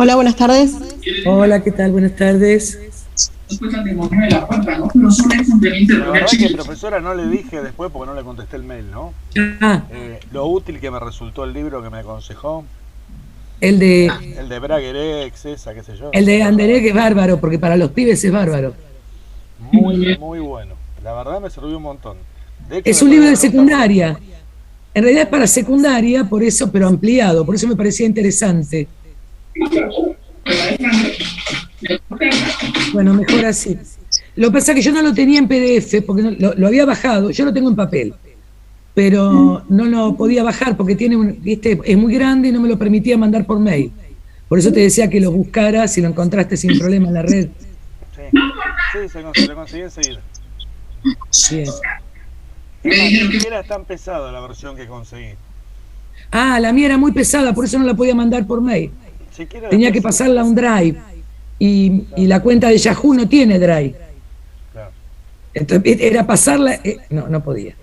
Hola, buenas tardes. Hola, ¿qué tal? Buenas tardes. La verdad que, profesora, no le dije después porque no le contesté el mail, ¿no? Ah, Lo útil que me resultó el libro que me aconsejó, el de, el de Braguerex, esa, qué sé yo. el de Anderek es bárbaro, porque para los pibes es bárbaro. Muy, muy bueno. La verdad me sirvió un montón. De hecho, Es un después libro me de pregunta por los... secundaria. En realidad es para secundaria, por eso, pero ampliado, por eso me parecía interesante. Bueno, mejor así. Lo que pasa es que yo no lo tenía en PDF, porque lo había bajado, yo lo tengo en papel, pero no lo podía bajar porque ¿viste? Es muy grande y no me lo permitía mandar por mail. Por eso te decía que lo buscaras si lo encontraste sin problema en la red. Sí, sí, lo conseguí enseguida. Bien. Es más, ni siquiera es tan pesada la versión que conseguí. Ah, la mía era muy pesada, por eso no la podía mandar por mail. Si quiere Tenía después que sí. pasarla a un Drive. Y Claro, la cuenta de Yahoo no tiene Drive. claro. Entonces era pasarla, no podía.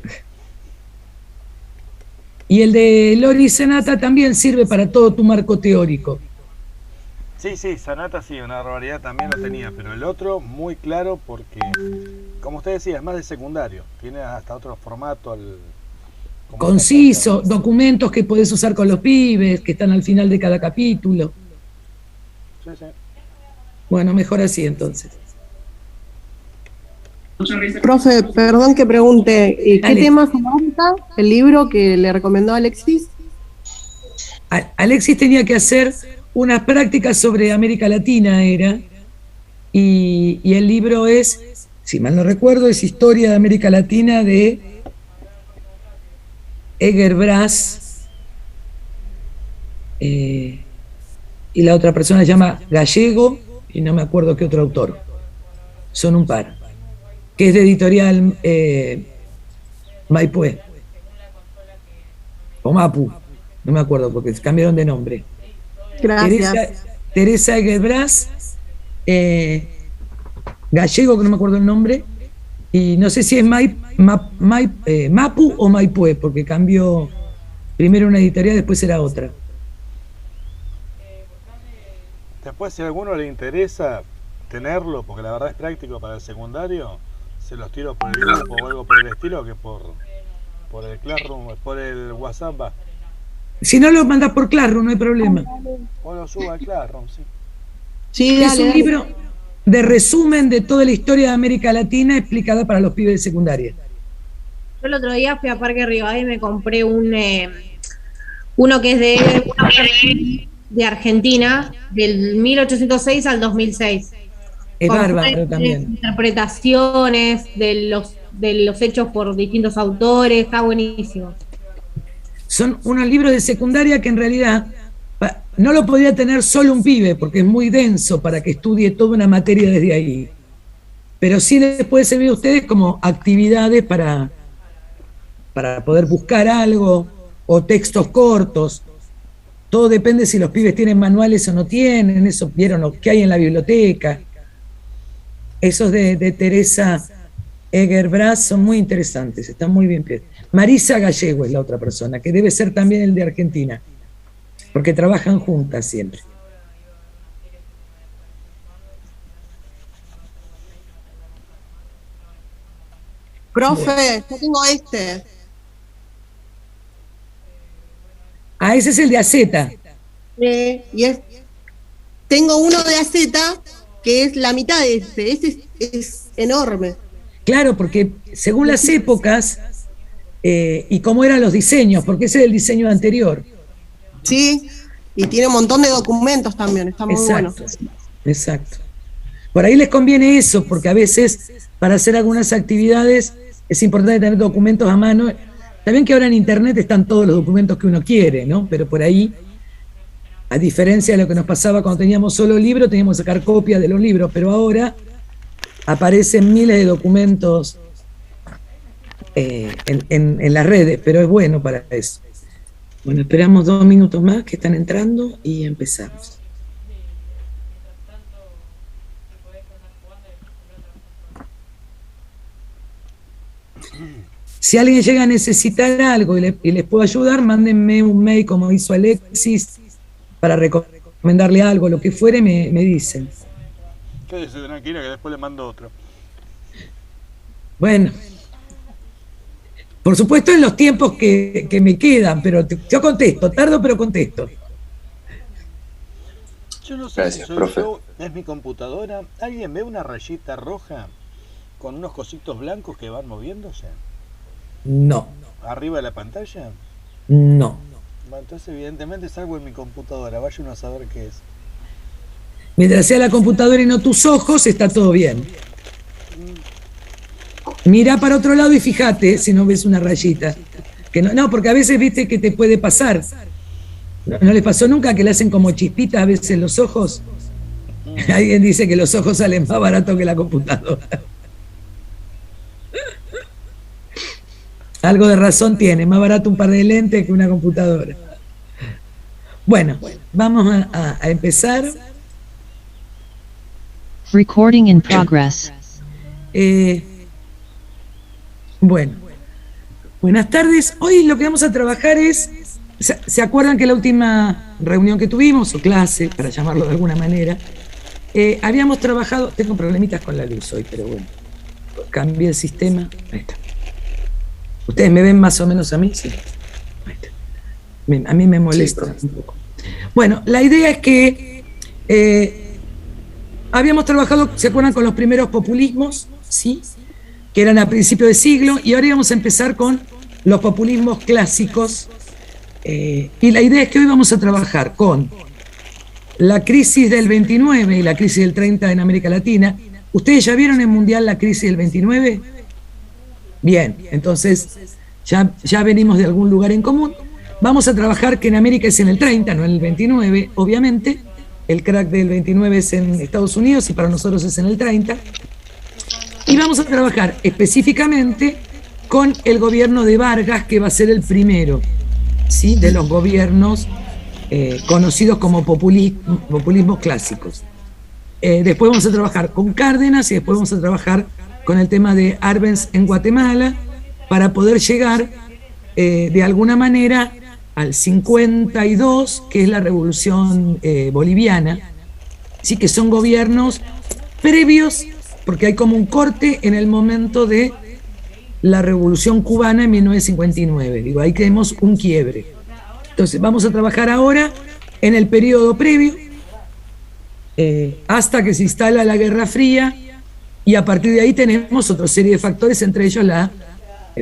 Y el de Lori Senata también sirve para todo tu marco teórico. Sí, sí, Sanata sí, una barbaridad también lo tenía, pero el otro muy claro porque, como usted decía, es más de secundario, tiene hasta otro formato, como otra cosa. Conciso, documentos que podés usar con los pibes, que están al final de cada capítulo. Sí, sí. Bueno, mejor así entonces. Profe, perdón que pregunte, ¿qué Dale. temas abarca el libro que le recomendó Alexis? Alexis tenía que hacer unas prácticas sobre América Latina, y el libro es, si mal no recuerdo, es Historia de América Latina de Eger-Brass, y la otra persona se llama Gallego, y no me acuerdo qué otro autor. Son un par. Que es de editorial Maipú, o Mapu, no me acuerdo porque cambiaron de nombre. Teresa, Gracias. Teresa Eger-Brass, Gallego, que no me acuerdo el nombre, y no sé si es Mapu o Maipú, porque cambió primero una editorial, después era otra. Después, si a alguno le interesa tenerlo, porque la verdad es práctico para el secundario, se los tiro por el grupo o algo por el estilo, que por el Classroom, por el WhatsApp va. Si no lo mandas por Classroom, no hay problema. O lo subo al Classroom, sí. Sí, Es dale, un dale. libro de resumen de toda la historia de América Latina explicada para los pibes de secundaria. Yo el otro día fui a Parque Rivadavia y me compré uno que es de Argentina, del 1806 al 2006, Es con bárbaro también. interpretaciones de los hechos por distintos autores, está buenísimo. Son unos libros de secundaria que en realidad no lo podría tener solo un pibe, porque es muy denso para que estudie toda una materia desde ahí. Pero sí les puede servir a ustedes como actividades para poder buscar algo, o textos cortos. Todo depende si los pibes tienen manuales o no tienen, eso vieron lo que hay en la biblioteca. Esos de Teresa Eger-Brass son muy interesantes, están muy bien. Marisa Gallego es la otra persona, que debe ser también el de Argentina, porque trabajan juntas siempre. Profe, yo tengo este. Ah, ese es el de Aceta. Tengo uno de AZ que es la mitad de este. Es enorme. Claro, porque según las épocas y cómo eran los diseños, porque ese es el diseño anterior. Sí, y tiene un montón de documentos también, está muy bueno. Exacto, exacto. Por ahí les conviene eso, porque a veces para hacer algunas actividades es importante tener documentos a mano. También que ahora en internet están todos los documentos que uno quiere, ¿no? Pero por ahí, a diferencia de lo que nos pasaba cuando teníamos solo libros, teníamos que sacar copias de los libros, pero ahora aparecen miles de documentos en las redes, pero es bueno para eso. Bueno, esperamos 2 minutos más que están entrando y empezamos. Si alguien llega a necesitar algo y les puedo ayudar, mándenme un mail como hizo Alexis para recomendarle algo, lo que fuere, me dicen. Quédese tranquila que después le mando otro. Bueno, por supuesto en los tiempos que me quedan, pero yo contesto, tardo pero contesto. Yo no sé. Gracias, si soy profe. yo, es mi computadora. ¿Alguien ve una rayita roja con unos cositos blancos que van moviéndose No, arriba de la pantalla? no. Bueno, entonces evidentemente es algo en mi computadora, vaya uno a saber qué es. Mientras sea la computadora y no tus ojos, está todo bien. Mira para otro lado y fíjate si no ves una rayita. Que no, porque a veces viste que te puede pasar. ¿No les pasó nunca que le hacen como chispitas a veces los ojos? Alguien dice que los ojos salen más baratos que la computadora. Algo de razón tiene, más barato un par de lentes que una computadora. Bueno, vamos a empezar. Recording in progress. Bueno, buenas tardes. Hoy lo que vamos a trabajar es, ¿se acuerdan que la última reunión que tuvimos, o clase, para llamarlo de alguna manera, habíamos trabajado, tengo problemitas con la luz hoy, pero bueno, cambié el sistema, ahí está. ¿Ustedes me ven más o menos a mí? Sí. Ahí está. A mí me molesta un poco. Bueno, la idea es que habíamos trabajado, ¿se acuerdan? Con los primeros populismos, ¿sí? Que eran a principios de siglo, y ahora íbamos a empezar con los populismos clásicos, y la idea es que hoy vamos a trabajar con la crisis del 29 y la crisis del 30 en América Latina. ¿Ustedes ya vieron en Mundial la crisis del 29? Bien, entonces ya venimos de algún lugar en común. Vamos a trabajar que en América es en el 30, no en el 29, obviamente. El crack del 29 es en Estados Unidos y para nosotros es en el 30. Y vamos a trabajar específicamente con el gobierno de Vargas, que va a ser el primero, ¿sí?, de los gobiernos conocidos como populismos clásicos. Después vamos a trabajar con Cárdenas y después vamos a trabajar con el tema de Arbenz en Guatemala para poder llegar de alguna manera al 52, que es la revolución boliviana, sí, que son gobiernos previos, porque hay como un corte en el momento de la revolución cubana en 1959. Digo, ahí tenemos un quiebre. Entonces vamos a trabajar ahora en el periodo previo, hasta que se instala la Guerra Fría, y a partir de ahí tenemos otra serie de factores, entre ellos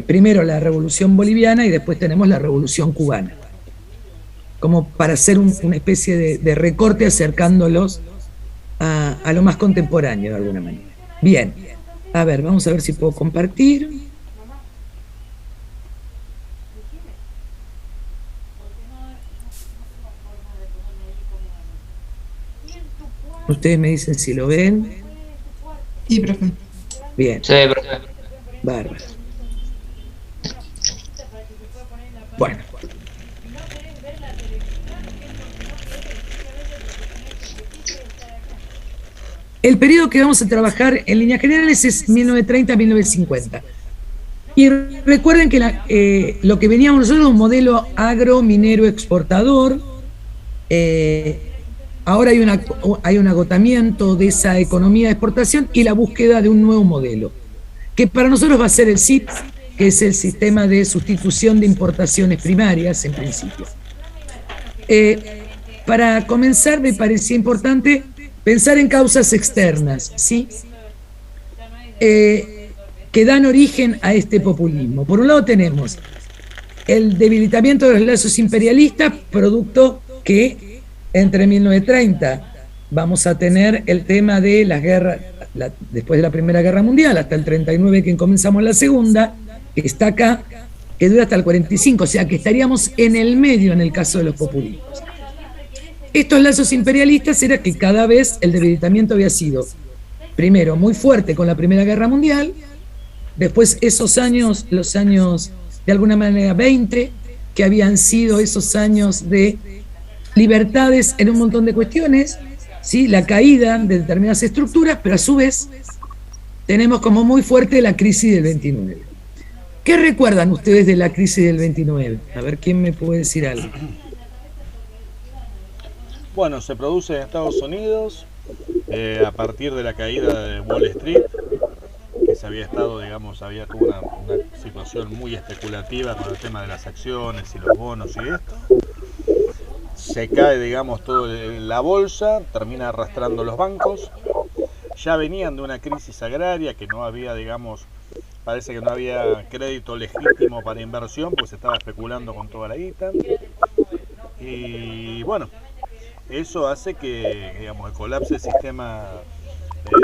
primero la revolución boliviana y después tenemos la revolución cubana, como para hacer una especie de recorte acercándolos a lo más contemporáneo de alguna manera. Bien, a ver, vamos a ver si puedo compartir. Ustedes me dicen si lo ven. Sí, profe. Bien. Sí, profe. Bárbaro. Bueno. El periodo que vamos a trabajar en líneas generales es 1930 a 1950. Y recuerden que lo que veníamos nosotros es un modelo agro-minero exportador. Ahora hay un agotamiento de esa economía de exportación y la búsqueda de un nuevo modelo, que para nosotros va a ser el SIP, que es el sistema de sustitución de importaciones primarias, en principio. Para comenzar, me parecía importante pensar en causas externas, ¿sí?, que dan origen a este populismo. Por un lado tenemos el debilitamiento de los lazos imperialistas, producto que entre 1930 vamos a tener el tema de las guerras, después de la Primera Guerra Mundial, hasta el 39 que comenzamos la Segunda, que está acá, que dura hasta el 45, o sea que estaríamos en el medio en el caso de los populismos. Estos lazos imperialistas era que cada vez el debilitamiento había sido, primero, muy fuerte con la Primera Guerra Mundial, después esos años, los años de alguna manera 20, que habían sido esos años de libertades en un montón de cuestiones, ¿sí?, la caída de determinadas estructuras, pero a su vez tenemos como muy fuerte la crisis del 29. ¿Qué recuerdan ustedes de la crisis del 29? A ver, ¿quién me puede decir algo? Bueno, se produce en Estados Unidos a partir de la caída de Wall Street, que se había estado, digamos, había tuvo una situación muy especulativa con el tema de las acciones y los bonos y esto. Se cae, digamos, todo la bolsa, termina arrastrando los bancos. Ya venían de una crisis agraria que no había, digamos, parece que no había crédito legítimo para inversión porque se estaba especulando con toda la guita. Y bueno, eso hace que, digamos, colapse el sistema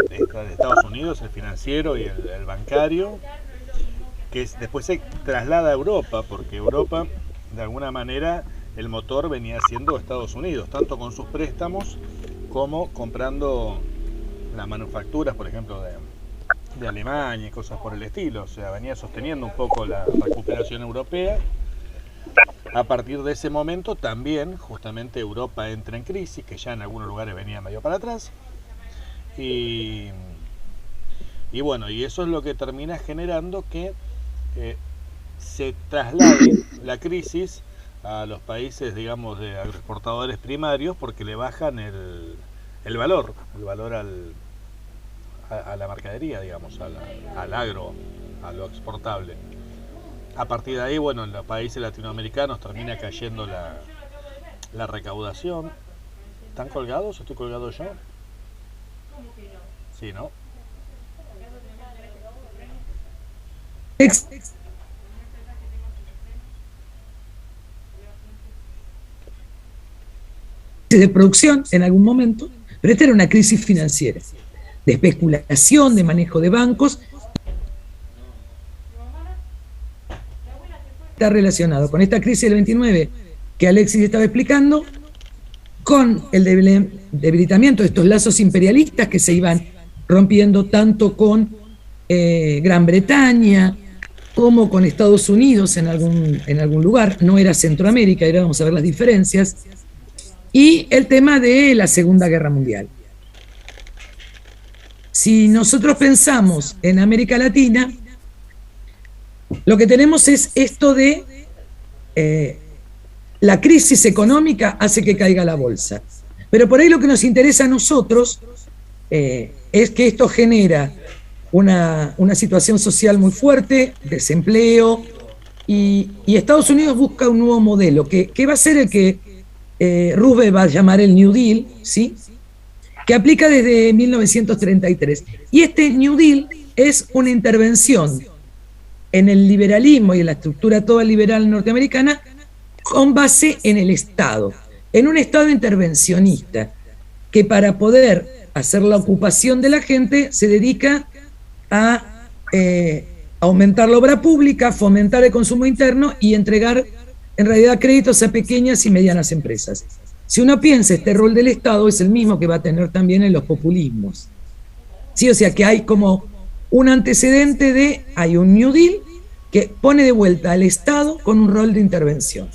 de Estados Unidos, el financiero y el bancario, que después se traslada a Europa, porque Europa, de alguna manera, el motor venía siendo Estados Unidos, tanto con sus préstamos como comprando las manufacturas, por ejemplo, de Alemania y cosas por el estilo. O sea, venía sosteniendo un poco la recuperación europea. A partir de ese momento también, justamente, Europa entra en crisis, que ya en algunos lugares venía medio para atrás. Y bueno, y eso es lo que termina generando que se traslade la crisis a los países, digamos, de exportadores primarios, porque le bajan el valor a la mercadería, digamos, al agro, a lo exportable. A partir de ahí, bueno, en los países latinoamericanos termina cayendo la recaudación. ¿Están colgados o estoy colgado yo? Sí, ¿no? De producción en algún momento, pero esta era una crisis financiera, de especulación, de manejo de bancos. Está relacionado con esta crisis del 29 que Alexis estaba explicando, con el debilitamiento de estos lazos imperialistas que se iban rompiendo tanto con Gran Bretaña como con Estados Unidos en algún lugar. No era Centroamérica, ahora vamos a ver las diferencias. Y el tema de la Segunda Guerra Mundial. Si nosotros pensamos en América Latina, lo que tenemos es esto de la crisis económica hace que caiga la bolsa. Pero por ahí lo que nos interesa a nosotros es que esto genera una situación social muy fuerte, desempleo, y Estados Unidos busca un nuevo modelo, que va a ser el que Roosevelt va a llamar el New Deal, ¿sí? Que aplica desde 1933. Y este New Deal es una intervención en el liberalismo y en la estructura toda liberal norteamericana con base en el Estado, en un Estado intervencionista, que para poder hacer la ocupación de la gente se dedica a aumentar la obra pública, fomentar el consumo interno y entregar en realidad créditos a pequeñas y medianas empresas. Si uno piensa, este rol del Estado es el mismo que va a tener también en los populismos. Sí, o sea que hay como un antecedente hay un New Deal que pone de vuelta al Estado con un rol de intervención.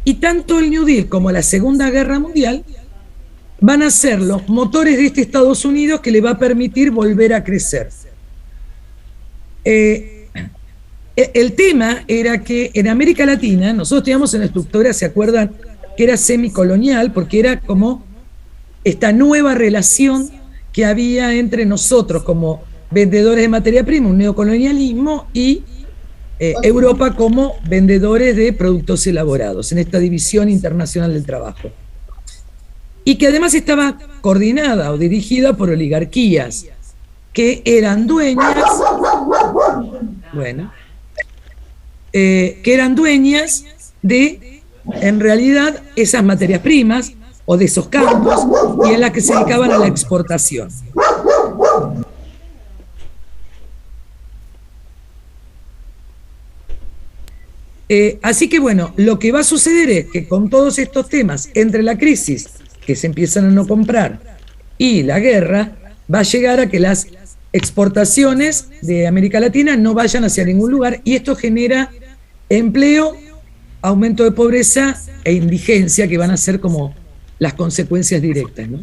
Y tanto el New Deal como la Segunda Guerra Mundial van a ser los motores de este Estados Unidos que le va a permitir volver a crecer. El tema era que en América Latina, nosotros teníamos una estructura, ¿se acuerdan? Que era semicolonial, porque era como esta nueva relación que había entre nosotros como vendedores de materia prima, un neocolonialismo, y Europa como vendedores de productos elaborados, en esta división internacional del trabajo. Y que además estaba coordinada o dirigida por oligarquías, que eran dueñas, que eran dueñas de, en realidad, esas materias primas o de esos campos, y en las que se dedicaban a la exportación. Así que bueno, lo que va a suceder es que con todos estos temas, entre la crisis que se empiezan a no comprar y la guerra, va a llegar a que las exportaciones de América Latina no vayan hacia ningún lugar, y esto genera empleo, aumento de pobreza e indigencia, que van a ser como las consecuencias directas, ¿no?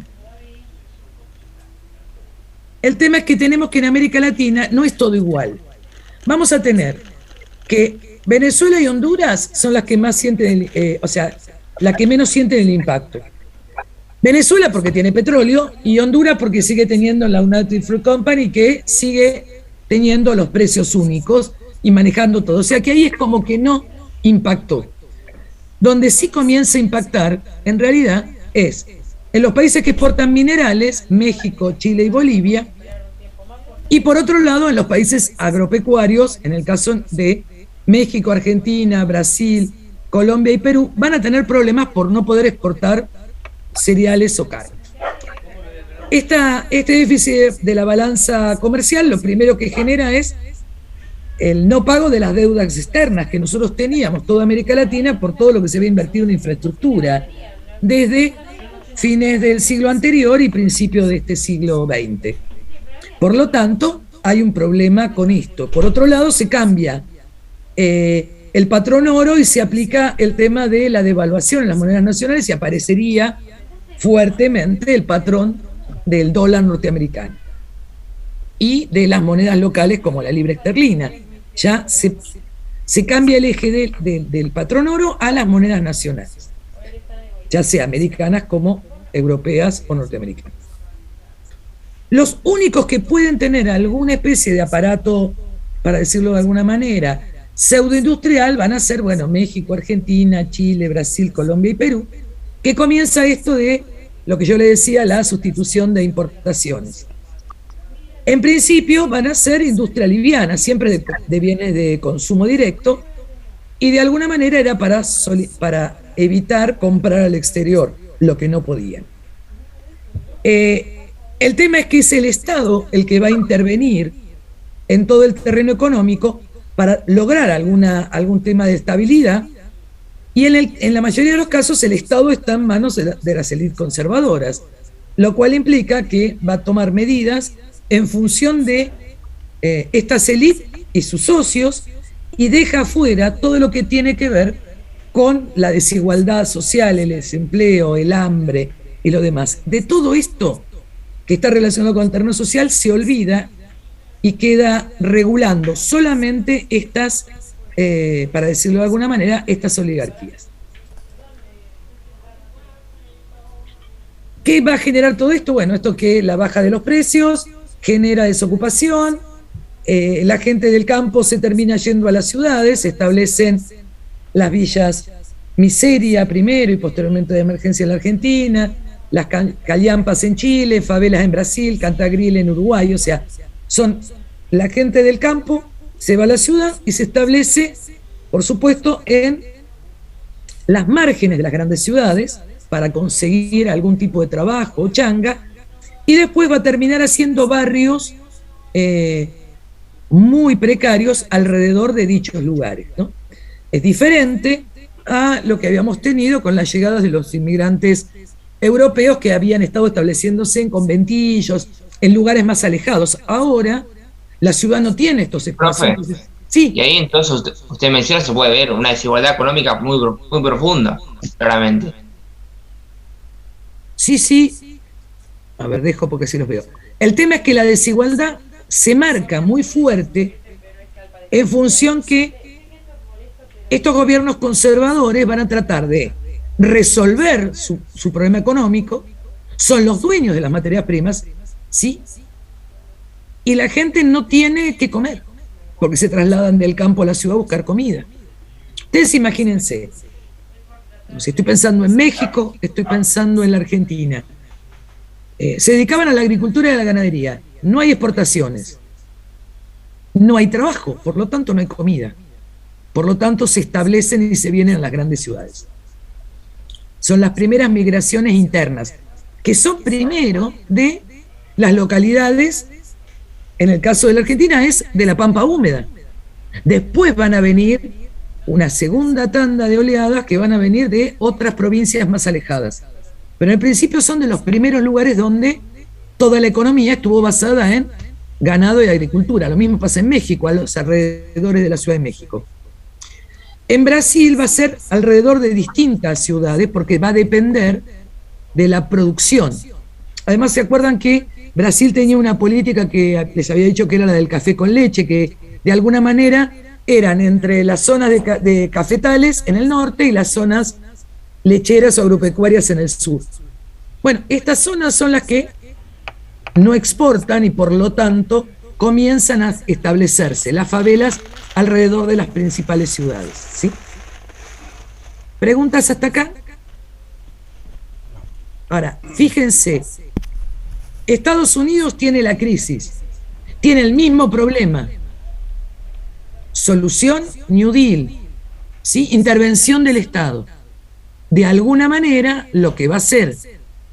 El tema es que tenemos que en América Latina no es todo igual. Vamos a tener que Venezuela y Honduras son las que más sienten, la que menos siente el impacto. Venezuela porque tiene petróleo y Honduras porque sigue teniendo la United Fruit Company, que sigue teniendo los precios únicos y manejando todo. O sea que ahí es como que no impactó. Donde sí comienza a impactar, en realidad, es en los países que exportan minerales, México, Chile y Bolivia, y por otro lado en los países agropecuarios, en el caso de México, Argentina, Brasil, Colombia y Perú, van a tener problemas por no poder exportar cereales o carne. Este déficit de la balanza comercial lo primero que genera es el no pago de las deudas externas que nosotros teníamos, toda América Latina, por todo lo que se había invertido en infraestructura, desde fines del siglo anterior y principios de este siglo XX. Por lo tanto, hay un problema con esto. Por otro lado, se cambia el patrón oro y se aplica el tema de la devaluación en las monedas nacionales y aparecería fuertemente el patrón del dólar norteamericano y de las monedas locales como la libra esterlina. Ya se cambia el eje del patrón oro a las monedas nacionales, ya sea americanas como europeas o norteamericanas. Los únicos que pueden tener alguna especie de aparato, para decirlo de alguna manera, pseudoindustrial van a ser, bueno, México, Argentina, Chile, Brasil, Colombia y Perú, que comienza esto de lo que yo le decía, la sustitución de importaciones. En principio van a ser industria liviana, siempre de bienes de consumo directo, y de alguna manera era para evitar comprar al exterior, lo que no podían. El tema es que es el Estado el que va a intervenir en todo el terreno económico para lograr algún tema de estabilidad, y en la mayoría de los casos el Estado está en manos de las élites conservadoras, lo cual implica que va a tomar medidas en función de estas élites y sus socios, y deja fuera todo lo que tiene que ver con la desigualdad social, el desempleo, el hambre y lo demás. De todo esto que está relacionado con el terreno social se olvida y queda regulando solamente estas, para decirlo de alguna manera, estas oligarquías. ¿Qué va a generar todo esto? Bueno, esto que la baja de los precios genera desocupación, la gente del campo se termina yendo a las ciudades, se establecen las villas miseria primero y posteriormente de emergencia en la Argentina, las callampas en Chile, favelas en Brasil, Cantagril en Uruguay, o sea, son la gente del campo, se va a la ciudad y se establece, por supuesto, en las márgenes de las grandes ciudades para conseguir algún tipo de trabajo o changa, y después va a terminar haciendo barrios muy precarios alrededor de dichos lugares, ¿no? Es diferente a lo que habíamos tenido con las llegadas de los inmigrantes europeos que habían estado estableciéndose en conventillos, en lugares más alejados. Ahora la ciudad no tiene estos espacios. Profe, sí. Y ahí entonces usted menciona, se puede ver una desigualdad económica muy profunda, claramente. Sí. A ver, dejo porque así los veo. El tema es que la desigualdad se marca muy fuerte en función que estos gobiernos conservadores van a tratar de resolver su problema económico, son los dueños de las materias primas, ¿sí? Y la gente no tiene que comer, porque se trasladan del campo a la ciudad a buscar comida. Ustedes imagínense, si estoy pensando en México, estoy pensando en la Argentina, se dedicaban a la agricultura y a la ganadería, no hay exportaciones, no hay trabajo, por lo tanto no hay comida, por lo tanto se establecen y se vienen a las grandes ciudades. Son las primeras migraciones internas, que son primero de las localidades, en el caso de la Argentina es de la pampa húmeda. Después van a venir una segunda tanda de oleadas que van a venir de otras provincias más alejadas. Pero en principio son de los primeros lugares donde toda la economía estuvo basada en ganado y agricultura. Lo mismo pasa en México, a los alrededores de la Ciudad de México. En Brasil va a ser alrededor de distintas ciudades porque va a depender de la producción. Además, ¿se acuerdan que Brasil tenía una política que les había dicho que era la del café con leche, que de alguna manera eran entre las zonas de cafetales en el norte y las zonas lecheras o agropecuarias en el sur. Bueno, estas zonas son las que no exportan y por lo tanto comienzan a establecerse las favelas alrededor de las principales ciudades, ¿sí? ¿Preguntas hasta acá? Ahora, fíjense, Estados Unidos tiene la crisis, tiene el mismo problema. Solución, New Deal, ¿sí? Intervención del Estado. De alguna manera, lo que va a hacer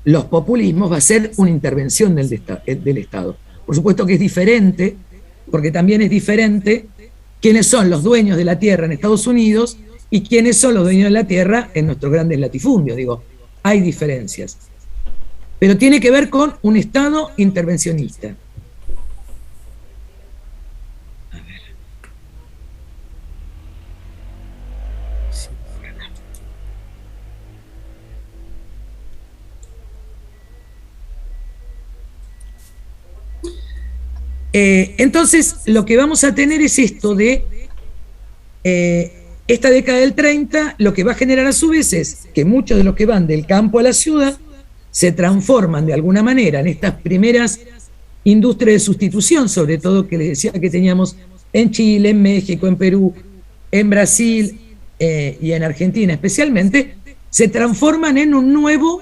los populismos va a ser una intervención del Estado. Por supuesto que es diferente, porque también es diferente quiénes son los dueños de la tierra en Estados Unidos y quiénes son los dueños de la tierra en nuestros grandes latifundios. Digo, hay diferencias. Pero tiene que ver con un Estado intervencionista. Entonces, lo que vamos a tener es esto de esta década del 30, lo que va a generar a su vez es que muchos de los que van del campo a la ciudad se transforman de alguna manera en estas primeras industrias de sustitución, sobre todo que les decía que teníamos en Chile, en México, en Perú, en Brasil y en Argentina especialmente, se transforman en un nuevo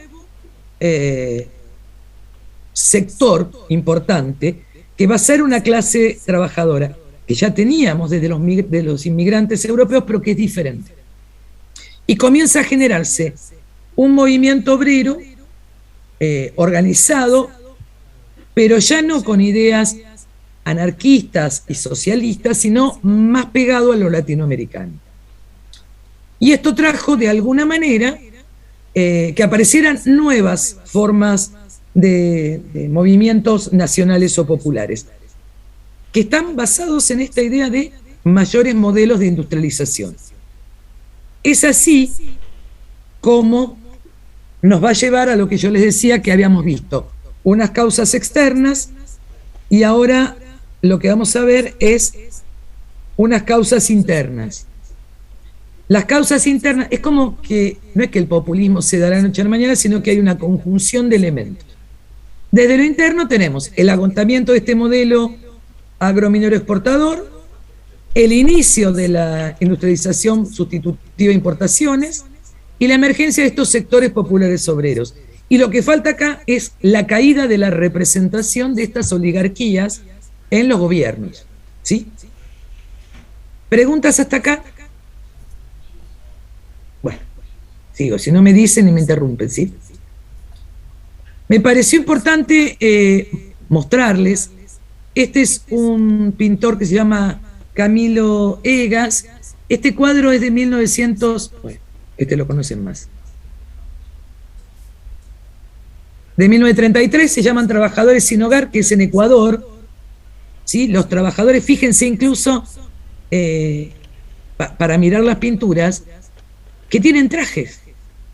sector importante que va a ser una clase trabajadora, que ya teníamos desde los inmigrantes europeos, pero que es diferente. Y comienza a generarse un movimiento obrero organizado, pero ya no con ideas anarquistas y socialistas, sino más pegado a lo latinoamericano. Y esto trajo de alguna manera que aparecieran nuevas formas de movimientos nacionales o populares, que están basados en esta idea de mayores modelos de industrialización. Es así como nos va a llevar a lo que yo les decía que habíamos visto, unas causas externas, y ahora lo que vamos a ver es unas causas internas. Las causas internas, es como que no es que el populismo se da la noche a la mañana, sino que hay una conjunción de elementos. Desde lo interno tenemos el agotamiento de este modelo agrominero exportador, el inicio de la industrialización sustitutiva de importaciones y la emergencia de estos sectores populares obreros. Y lo que falta acá es la caída de la representación de estas oligarquías en los gobiernos, ¿sí? ¿Preguntas hasta acá? Bueno, sigo, si no me dicen y me interrumpen, ¿sí? Me pareció importante mostrarles, este es un pintor que se llama Camilo Egas, este cuadro es de 1900, bueno, este lo conocen más, de 1933, se llaman Trabajadores sin Hogar, que es en Ecuador, ¿sí? Los trabajadores, fíjense incluso, para mirar las pinturas, que tienen trajes,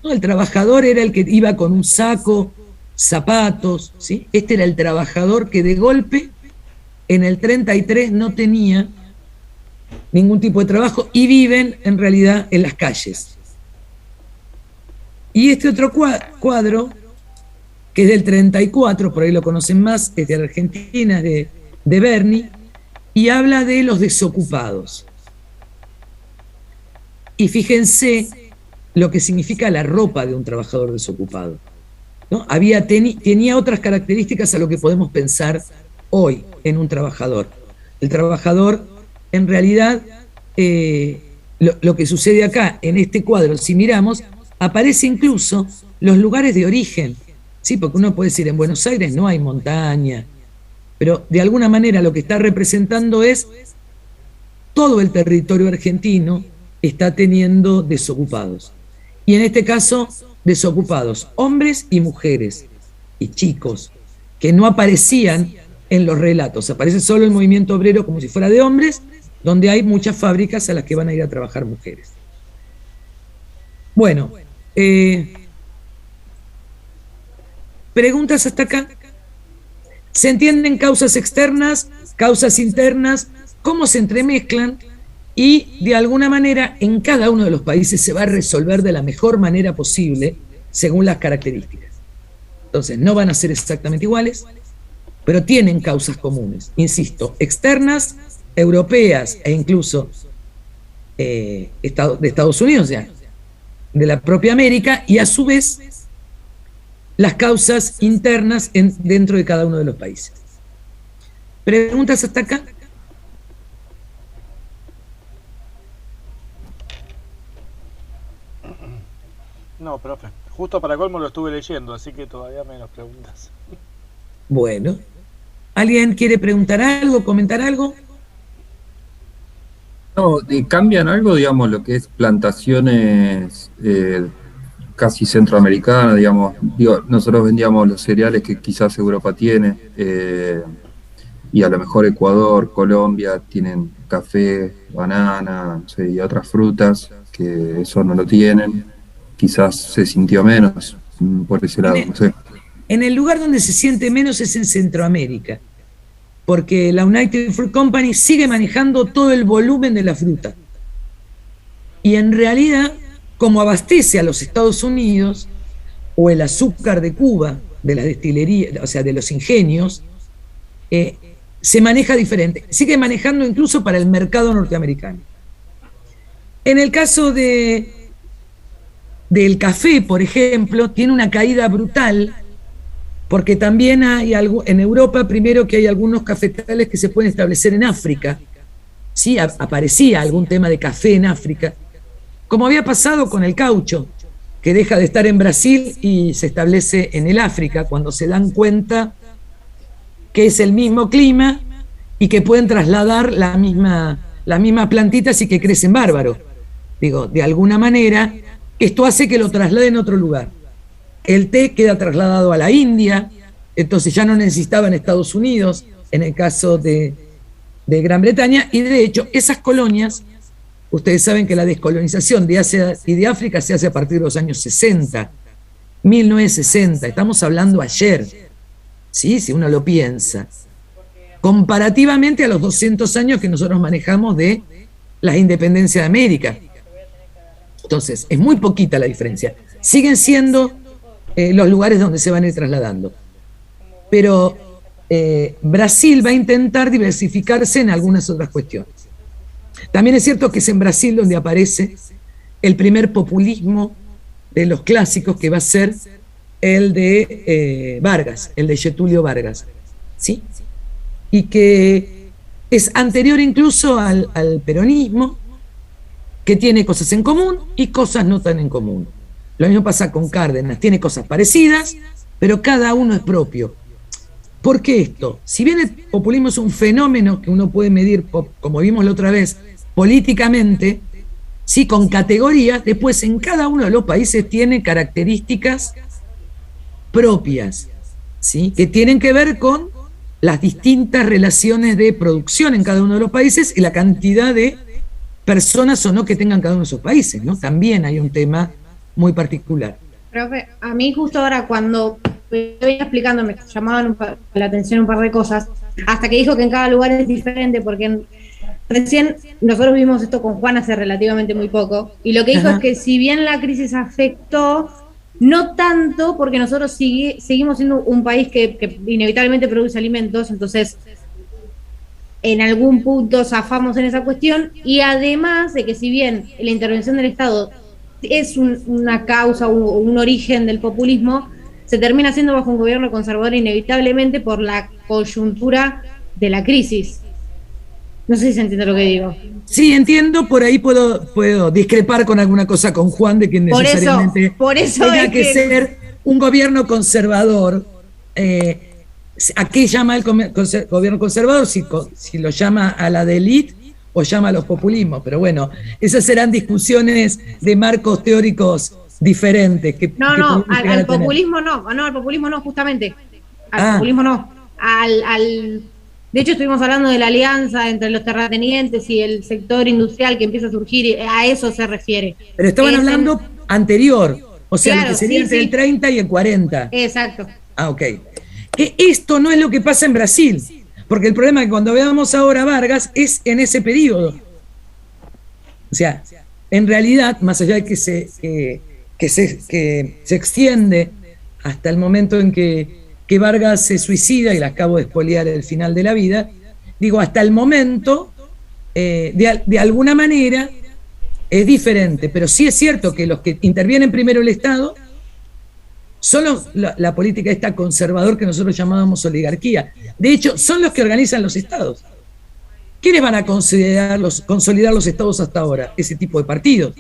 ¿no? El trabajador era el que iba con un saco, zapatos, ¿sí? Este era el trabajador que de golpe en el 33 no tenía ningún tipo de trabajo y viven en realidad en las calles. Y este otro cuadro, que es del 34, por ahí lo conocen más, es de Argentina, de Berni, y habla de los desocupados. Y fíjense lo que significa la ropa de un trabajador desocupado, ¿no? Tenía otras características a lo que podemos pensar hoy en un trabajador. El trabajador, en realidad, lo que sucede acá, en este cuadro, si miramos, aparece incluso los lugares de origen, ¿sí? Porque uno puede decir, en Buenos Aires no hay montaña, pero de alguna manera lo que está representando es todo el territorio argentino está teniendo desocupados. Y en este caso, desocupados, hombres y mujeres, y chicos, que no aparecían en los relatos. Aparece solo el movimiento obrero como si fuera de hombres, donde hay muchas fábricas a las que van a ir a trabajar mujeres. Bueno, ¿preguntas hasta acá? ¿Se entienden causas externas, causas internas? ¿Cómo se entremezclan? y de alguna manera en cada uno de los países se va a resolver de la mejor manera posible según las características. Entonces, no van a ser exactamente iguales, pero tienen causas comunes, insisto, externas, europeas e incluso de Estados Unidos, ya, de la propia América, y a su vez las causas internas dentro de cada uno de los países. ¿Preguntas hasta acá? No, profe. Justo para colmo lo estuve leyendo, así que todavía menos preguntas. Bueno. ¿Alguien quiere preguntar algo, comentar algo? No, cambian algo, digamos, lo que es plantaciones casi centroamericanas, digamos. Digo, nosotros vendíamos los cereales que quizás Europa tiene, y a lo mejor Ecuador, Colombia tienen café, banana, no sé, y otras frutas que eso no lo tienen. Quizás se sintió menos por ese lado, no sé. En el lugar donde se siente menos es en Centroamérica, porque la United Fruit Company sigue manejando todo el volumen de la fruta. Y en realidad, como abastece a los Estados Unidos, o el azúcar de Cuba, de las destilerías, o sea, de los ingenios, se maneja diferente. Sigue manejando incluso para el mercado norteamericano. En el caso del café, por ejemplo, tiene una caída brutal, porque también hay algo en Europa, primero que hay algunos cafetales que se pueden establecer en África. Sí, aparecía algún tema de café en África, como había pasado con el caucho, que deja de estar en Brasil y se establece en el África, cuando se dan cuenta que es el mismo clima y que pueden trasladar las mismas plantitas y que crecen bárbaro. Digo, de alguna manera, esto hace que lo trasladen a otro lugar. El té queda trasladado a la India, entonces ya no necesitaba en Estados Unidos, en el caso de Gran Bretaña, y de hecho esas colonias, ustedes saben que la descolonización de Asia y de África se hace a partir de los años 60, 1960, estamos hablando ayer, ¿sí? Si uno lo piensa, comparativamente a los 200 años que nosotros manejamos de la independencia de América. Entonces, es muy poquita la diferencia. Siguen siendo los lugares donde se van a ir trasladando. Pero Brasil va a intentar diversificarse en algunas otras cuestiones. También es cierto que es en Brasil donde aparece el primer populismo de los clásicos, que va a ser el de Vargas, el de Getúlio Vargas, ¿sí? Y que es anterior incluso al peronismo, que tiene cosas en común y cosas no tan en común. Lo mismo pasa con Cárdenas, tiene cosas parecidas, pero cada uno es propio. ¿Por qué esto? Si bien el populismo es un fenómeno que uno puede medir, como vimos la otra vez, políticamente, sí, con categorías, después en cada uno de los países tiene características propias, ¿sí? Que tienen que ver con las distintas relaciones de producción en cada uno de los países y la cantidad de personas o no que tengan cada uno de esos países, ¿no? También hay un tema muy particular. Profe, a mí justo ahora cuando me venía explicando me llamaban la atención un par de cosas, hasta que dijo que en cada lugar es diferente, porque recién nosotros vimos esto con Juan hace relativamente muy poco, y lo que dijo es que si bien la crisis afectó, no tanto, porque nosotros seguimos siendo un país que inevitablemente produce alimentos, entonces en algún punto zafamos en esa cuestión, y además de que si bien la intervención del Estado es una causa o un origen del populismo, se termina haciendo bajo un gobierno conservador inevitablemente por la coyuntura de la crisis. No sé si se entiende lo que digo. Sí, entiendo, por ahí puedo discrepar con alguna cosa con Juan, de que necesariamente por eso tenga que ser un gobierno conservador. ¿A qué llama el gobierno conservador? Si lo llama a la de élite o llama a los populismos, pero bueno, esas serán discusiones de marcos teóricos diferentes. Al populismo no, al populismo no, justamente. Al populismo no. De hecho, estuvimos hablando de la alianza entre los terratenientes y el sector industrial que empieza a surgir, y a eso se refiere. Pero estaban hablando anterior, o sea, claro, lo que sería entre el 30 y el 40. Exacto. Ok. Que esto no es lo que pasa en Brasil, porque el problema es que cuando veamos ahora a Vargas es en ese periodo. O sea, en realidad, más allá de que se extiende hasta el momento en que Vargas se suicida, y le acabo de spoilear el final de la vida, digo, hasta el momento, de alguna manera, es diferente, pero sí es cierto que los que intervienen primero el Estado son la política esta conservador que nosotros llamábamos oligarquía. De hecho, son los que organizan los estados. ¿Quiénes van a consolidar los estados hasta ahora? Ese tipo de partidos.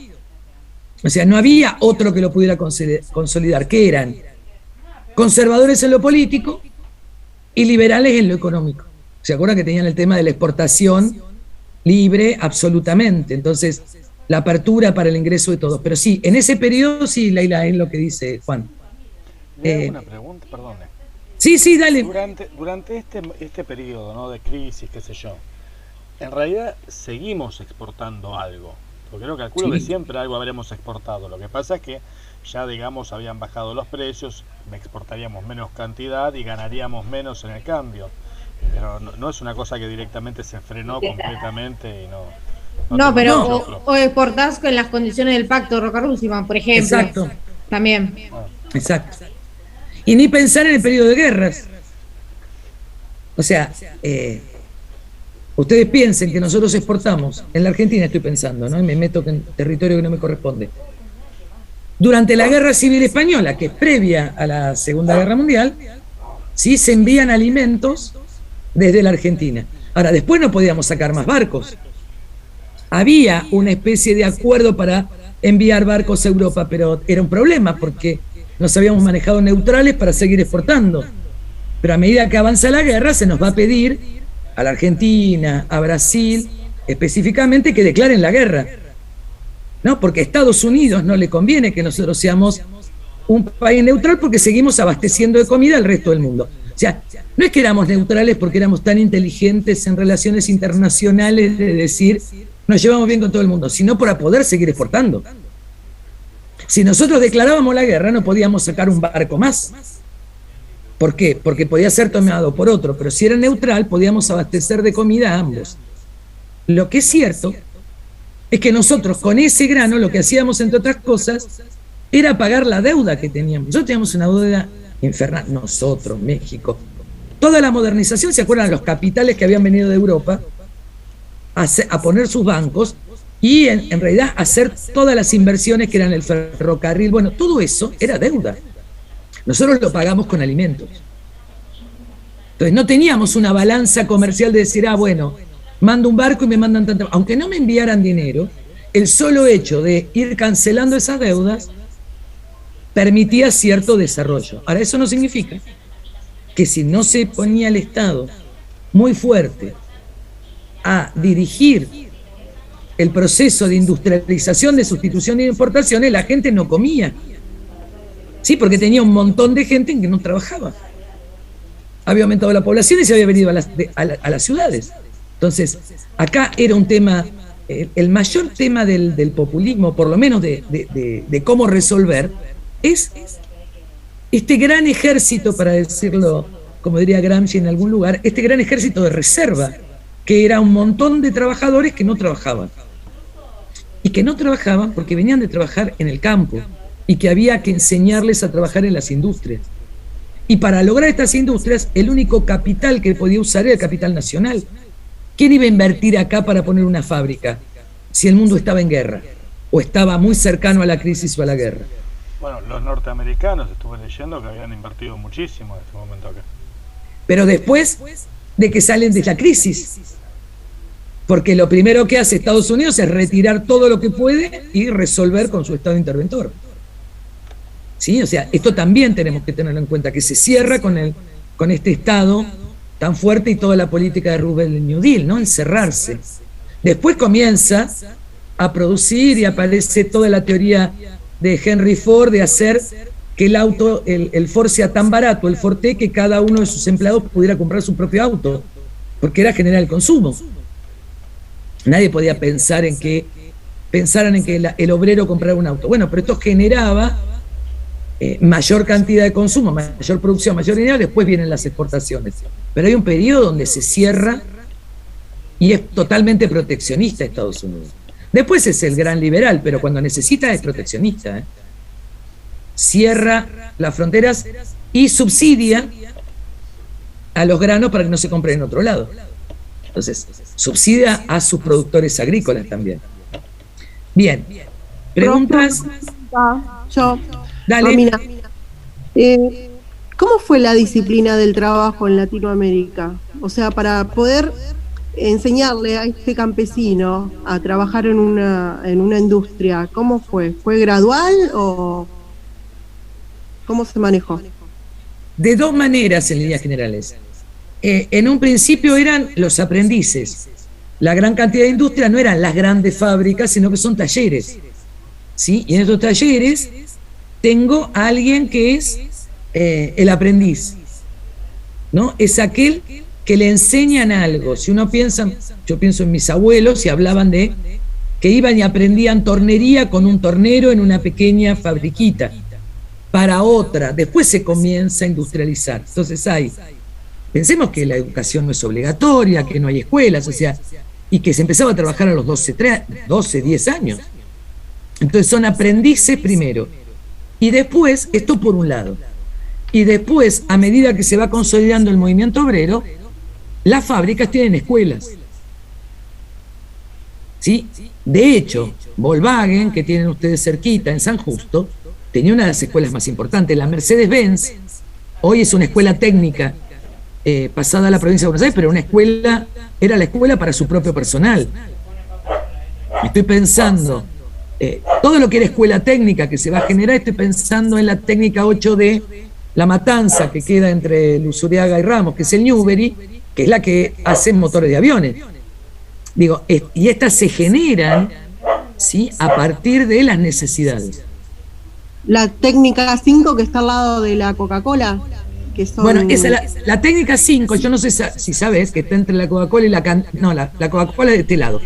O sea, no había otro que lo pudiera consolidar. ¿Qué eran? Conservadores en lo político y liberales en lo económico. ¿Se acuerdan que tenían el tema de la exportación libre absolutamente? Entonces, la apertura para el ingreso de todos. Pero sí, en ese periodo sí, Leila, es lo que dice Juan. Una pregunta, perdón. Sí, dale. Durante este periodo, ¿no?, de crisis, qué sé yo, en realidad seguimos exportando algo. Porque yo calculo que siempre algo habremos exportado. Lo que pasa es que ya, digamos, habían bajado los precios, exportaríamos menos cantidad y ganaríamos menos en el cambio. Pero no es una cosa que directamente se frenó completamente y no, pero o exportás con las condiciones del pacto Roca-Russellman, por ejemplo. Exacto. También. Exacto. Y ni pensar en el periodo de guerras. O sea, ustedes piensen que nosotros exportamos, en la Argentina estoy pensando, ¿no? Y me meto en territorio que no me corresponde. Durante la Guerra Civil Española, que es previa a la Segunda Guerra Mundial, sí se envían alimentos desde la Argentina. Ahora, después no podíamos sacar más barcos. Había una especie de acuerdo para enviar barcos a Europa, pero era un problema porque nos habíamos manejado neutrales para seguir exportando. Pero a medida que avanza la guerra se nos va a pedir a la Argentina, a Brasil, específicamente que declaren la guerra, ¿no? Porque a Estados Unidos no le conviene que nosotros seamos un país neutral porque seguimos abasteciendo de comida al resto del mundo. O sea, no es que éramos neutrales porque éramos tan inteligentes en relaciones internacionales de decir nos llevamos bien con todo el mundo, sino para poder seguir exportando. Si nosotros declarábamos la guerra no podíamos sacar un barco más. ¿Por qué? Porque podía ser tomado por otro, pero si era neutral podíamos abastecer de comida a ambos. Lo que es cierto es que nosotros con ese grano lo que hacíamos, entre otras cosas, era pagar la deuda que teníamos. Nosotros teníamos una deuda infernal, nosotros, México. Toda la modernización, ¿se acuerdan? Los capitales que habían venido de Europa a poner sus bancos y en realidad hacer todas las inversiones que eran el ferrocarril. Bueno, todo eso era deuda. Nosotros lo pagamos con alimentos. Entonces no teníamos una balanza comercial de decir, bueno, mando un barco y me mandan tanto. Aunque no me enviaran dinero, el solo hecho de ir cancelando esas deudas permitía cierto desarrollo. Ahora, eso no significa que si no se ponía el Estado muy fuerte a dirigir el proceso de industrialización, de sustitución de importaciones, la gente no comía. Sí, porque tenía un montón de gente en que no trabajaba. Había aumentado la población y se había venido a las ciudades. Entonces, acá era un tema, el mayor tema del populismo, por lo menos de cómo resolver, es este gran ejército, para decirlo, como diría Gramsci en algún lugar, este gran ejército de reserva, que era un montón de trabajadores que no trabajaban. Y que no trabajaban porque venían de trabajar en el campo y que había que enseñarles a trabajar en las industrias. Y para lograr estas industrias, el único capital que podía usar era el capital nacional. ¿Quién iba a invertir acá para poner una fábrica si el mundo estaba en guerra o estaba muy cercano a la crisis o a la guerra? Bueno, los norteamericanos, estuve leyendo que habían invertido muchísimo en este momento acá. Pero después de que salen de la crisis, porque lo primero que hace Estados Unidos es retirar todo lo que puede y resolver con su Estado interventor. ¿Sí? O sea, esto también tenemos que tenerlo en cuenta, que se cierra con este Estado tan fuerte y toda la política de Roosevelt del New Deal, ¿no? Encerrarse. Después comienza a producir y aparece toda la teoría de Henry Ford de hacer que el auto, el Ford sea tan barato, el Ford T, que cada uno de sus empleados pudiera comprar su propio auto, porque era generar el consumo. Nadie podía pensar en que pensaran en que el obrero comprara un auto. Bueno, pero esto generaba mayor cantidad de consumo, mayor producción, mayor dinero, después vienen las exportaciones. Pero hay un periodo donde se cierra y es totalmente proteccionista Estados Unidos. Después es el gran liberal, pero cuando necesita es proteccionista, ¿eh? Cierra las fronteras y subsidia a los granos para que no se compren en otro lado. Entonces, subsidia a sus productores agrícolas también. Bien. ¿Preguntas? Yo, Dale. Romina, ¿cómo fue la disciplina del trabajo en Latinoamérica? O sea, para poder enseñarle a este campesino a trabajar en una industria, ¿cómo fue? ¿Fue gradual o cómo se manejó? De dos maneras en líneas generales. En un principio eran los aprendices. La gran cantidad de industria no eran las grandes fábricas, sino que son talleres, ¿sí? Y en estos talleres tengo a alguien que es el aprendiz, ¿no? Es aquel que le enseñan algo. Si uno piensa, yo pienso en mis abuelos y hablaban de que iban y aprendían tornería con un tornero en una pequeña fabriquita para otra. Después se comienza a industrializar. Entonces pensemos que la educación no es obligatoria, que no hay escuelas, o sea, y que se empezaba a trabajar a los 12, 10 años. Entonces son aprendices primero. Y después, esto por un lado. Y después, a medida que se va consolidando el movimiento obrero, las fábricas tienen escuelas. ¿Sí? De hecho, Volkswagen, que tienen ustedes cerquita en San Justo, tenía una de las escuelas más importantes. La Mercedes-Benz, hoy es una escuela técnica, pasada a la provincia de Buenos Aires, pero era la escuela para su propio personal. Estoy pensando, todo lo que era escuela técnica que se va a generar, estoy pensando en la técnica 8 de La Matanza, que queda entre Luzuriaga y Ramos, que es el Newbery, que es la que hace motores de aviones. Digo, y estas se generan, ¿sí?, a partir de las necesidades. La técnica 5 que está al lado de la Coca-Cola. Bueno, esa la técnica 5, yo no sé si sabes que está entre la Coca-Cola y la Coca-Cola de este lado.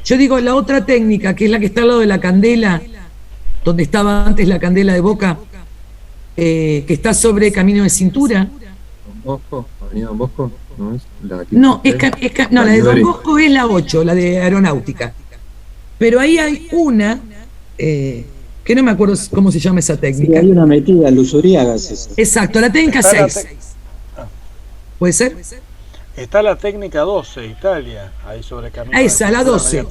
Yo digo la otra técnica, que es la que está al lado de la Candela, donde estaba antes la Candela de Boca, que está sobre Camino de Cintura. Bosco, Avenida Don Bosco, ¿no es? La de Don Bosco es la 8, la de Aeronáutica. Pero ahí hay una, que no me acuerdo cómo se llama esa técnica. Sí, hay una metida, Luzuriagas. Esa. Exacto, la técnica 6. ¿Puede ser? Está la técnica 12, Italia, ahí sobre Camino. Esa, la 12.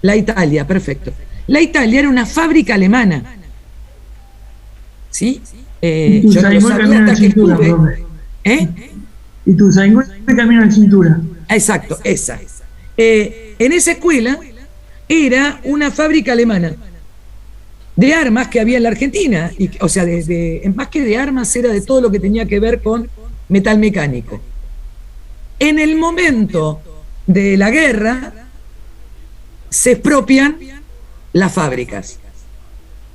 La Italia, perfecto. La Italia era una fábrica alemana. ¿Sí? Yo no lo sabía hasta que estuve. Y tu camino de cintura. Exacto, esa. En esa escuela era una fábrica alemana de armas que había en la Argentina, o sea, más que de armas era de todo lo que tenía que ver con metal mecánico. En el momento de la guerra se expropian las fábricas,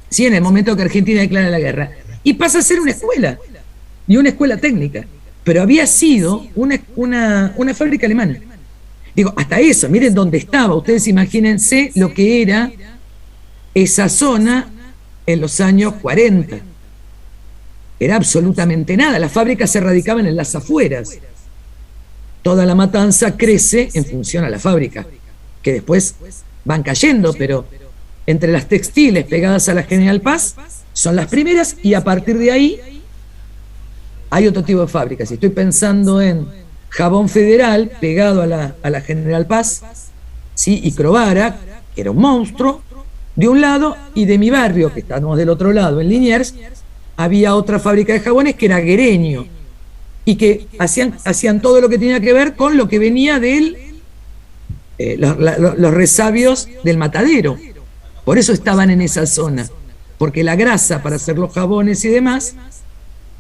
¿sí? En el momento que Argentina declara la guerra, y pasa a ser una escuela, y una escuela técnica, pero había sido una fábrica alemana. Digo, hasta eso, miren dónde estaba, ustedes imagínense lo que era esa zona en los años 40. Era absolutamente nada, las fábricas se radicaban en las afueras. Toda La Matanza crece en función a la fábrica, que después van cayendo, pero entre las textiles pegadas a la General Paz son las primeras, y a partir de ahí hay otro tipo de fábricas. Y estoy pensando en Jabón Federal pegado a la General Paz, ¿sí? Y Crovara, que era un monstruo de un lado, y de mi barrio, que estamos del otro lado, en Liniers, había otra fábrica de jabones que era Guereño, y que hacían todo lo que tenía que ver con lo que venía de los resabios del matadero. Por eso estaban en esa zona, porque la grasa para hacer los jabones y demás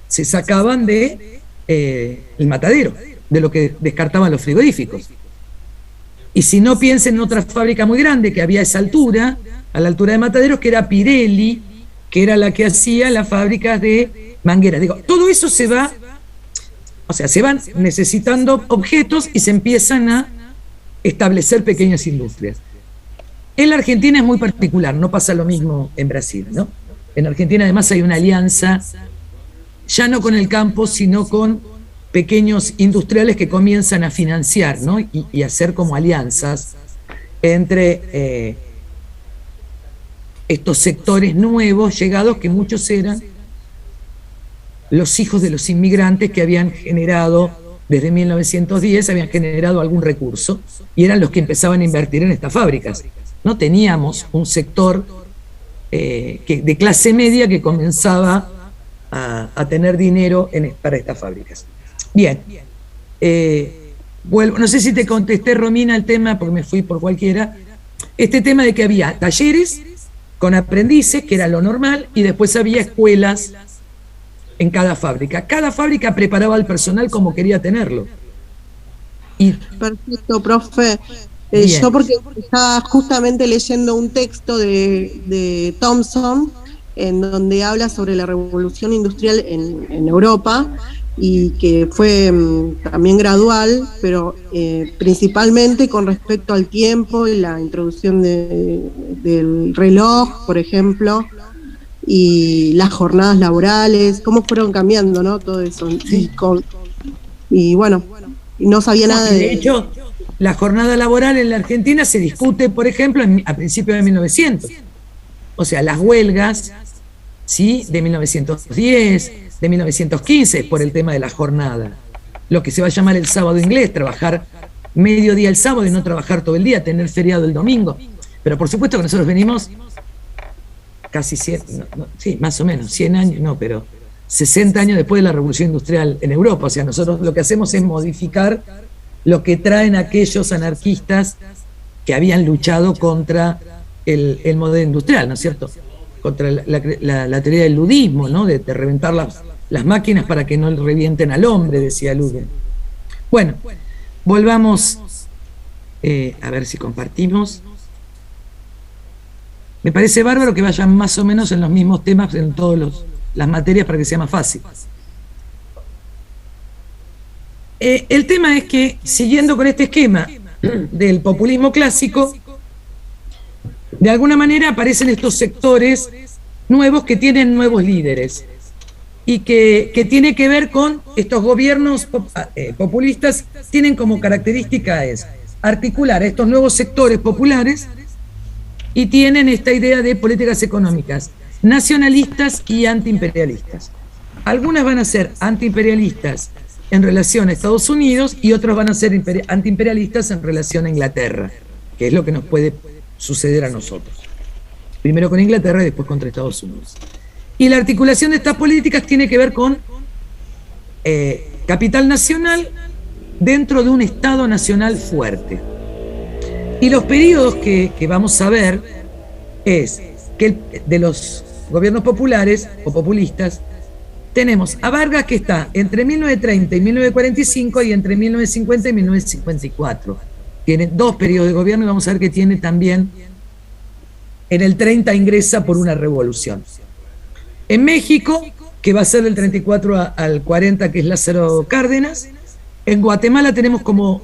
se sacaban de el matadero, de lo que descartaban los frigoríficos. Y si no, piensen en otra fábrica muy grande que había a esa altura, a la altura de Mataderos, que era Pirelli, que era la que hacía las fábricas de mangueras. Digo, todo eso se van necesitando objetos y se empiezan a establecer pequeñas industrias. En la Argentina es muy particular, no pasa lo mismo en Brasil, ¿no? En Argentina además hay una alianza, ya no con el campo, sino con pequeños industriales que comienzan a financiar, ¿no? Y hacer como alianzas. entre estos sectores nuevos llegados, que muchos eran los hijos de los inmigrantes que habían generado, desde 1910, habían generado algún recurso, y eran los que empezaban a invertir en estas fábricas. No teníamos un sector de clase media que comenzaba a tener dinero para estas fábricas. Bien, vuelvo, no sé si te contesté, Romina, el tema, porque me fui por cualquiera, este tema de que había talleres con aprendices, que era lo normal, y después había escuelas en cada fábrica. Cada fábrica preparaba al personal como quería tenerlo. Perfecto, profe. Yo porque estaba justamente leyendo un texto de Thompson, en donde habla sobre la revolución industrial en Europa, y que fue también gradual, pero principalmente con respecto al tiempo y la introducción del reloj, por ejemplo, y las jornadas laborales, cómo fueron cambiando, ¿no? Todo eso. Y bueno, no sabía nada de hecho, la jornada laboral en la Argentina se discute, por ejemplo, a principios de 1900. O sea, las huelgas, ¿sí?, de 1910, de 1915, por el tema de la jornada. Lo que se va a llamar el sábado inglés, trabajar medio día el sábado y no trabajar todo el día, tener feriado el domingo. Pero por supuesto que nosotros venimos casi 100, sí, más o menos, 100 años, no, pero 60 años después de la Revolución Industrial en Europa. O sea, nosotros lo que hacemos es modificar lo que traen aquellos anarquistas que habían luchado contra el modelo industrial, ¿no es cierto? Contra la teoría del ludismo, ¿no? De reventar las máquinas para que no revienten al hombre, decía Ludwig. Bueno, volvamos a ver si compartimos. Me parece bárbaro que vayan más o menos en los mismos temas en todas las materias para que sea más fácil. El tema es que, siguiendo con este esquema del populismo clásico, de alguna manera aparecen estos sectores nuevos que tienen nuevos líderes y que tiene que ver con estos gobiernos populistas. Tienen como característica es articular a estos nuevos sectores populares y tienen esta idea de políticas económicas nacionalistas y antiimperialistas. Algunas van a ser antiimperialistas en relación a Estados Unidos y otros van a ser antiimperialistas en relación a Inglaterra, que es lo que nos puede suceder a nosotros. Primero con Inglaterra y después contra Estados Unidos. Y la articulación de estas políticas tiene que ver con capital nacional dentro de un Estado nacional fuerte. Y los periodos que vamos a ver es que de los gobiernos populares o populistas tenemos a Vargas, que está entre 1930 y 1945 y entre 1950 y 1954. Tiene 2 periodos de gobierno y vamos a ver que tiene también, en el 30 ingresa por una revolución. En México, que va a ser del 34 al 40, que es Lázaro Cárdenas. En Guatemala tenemos como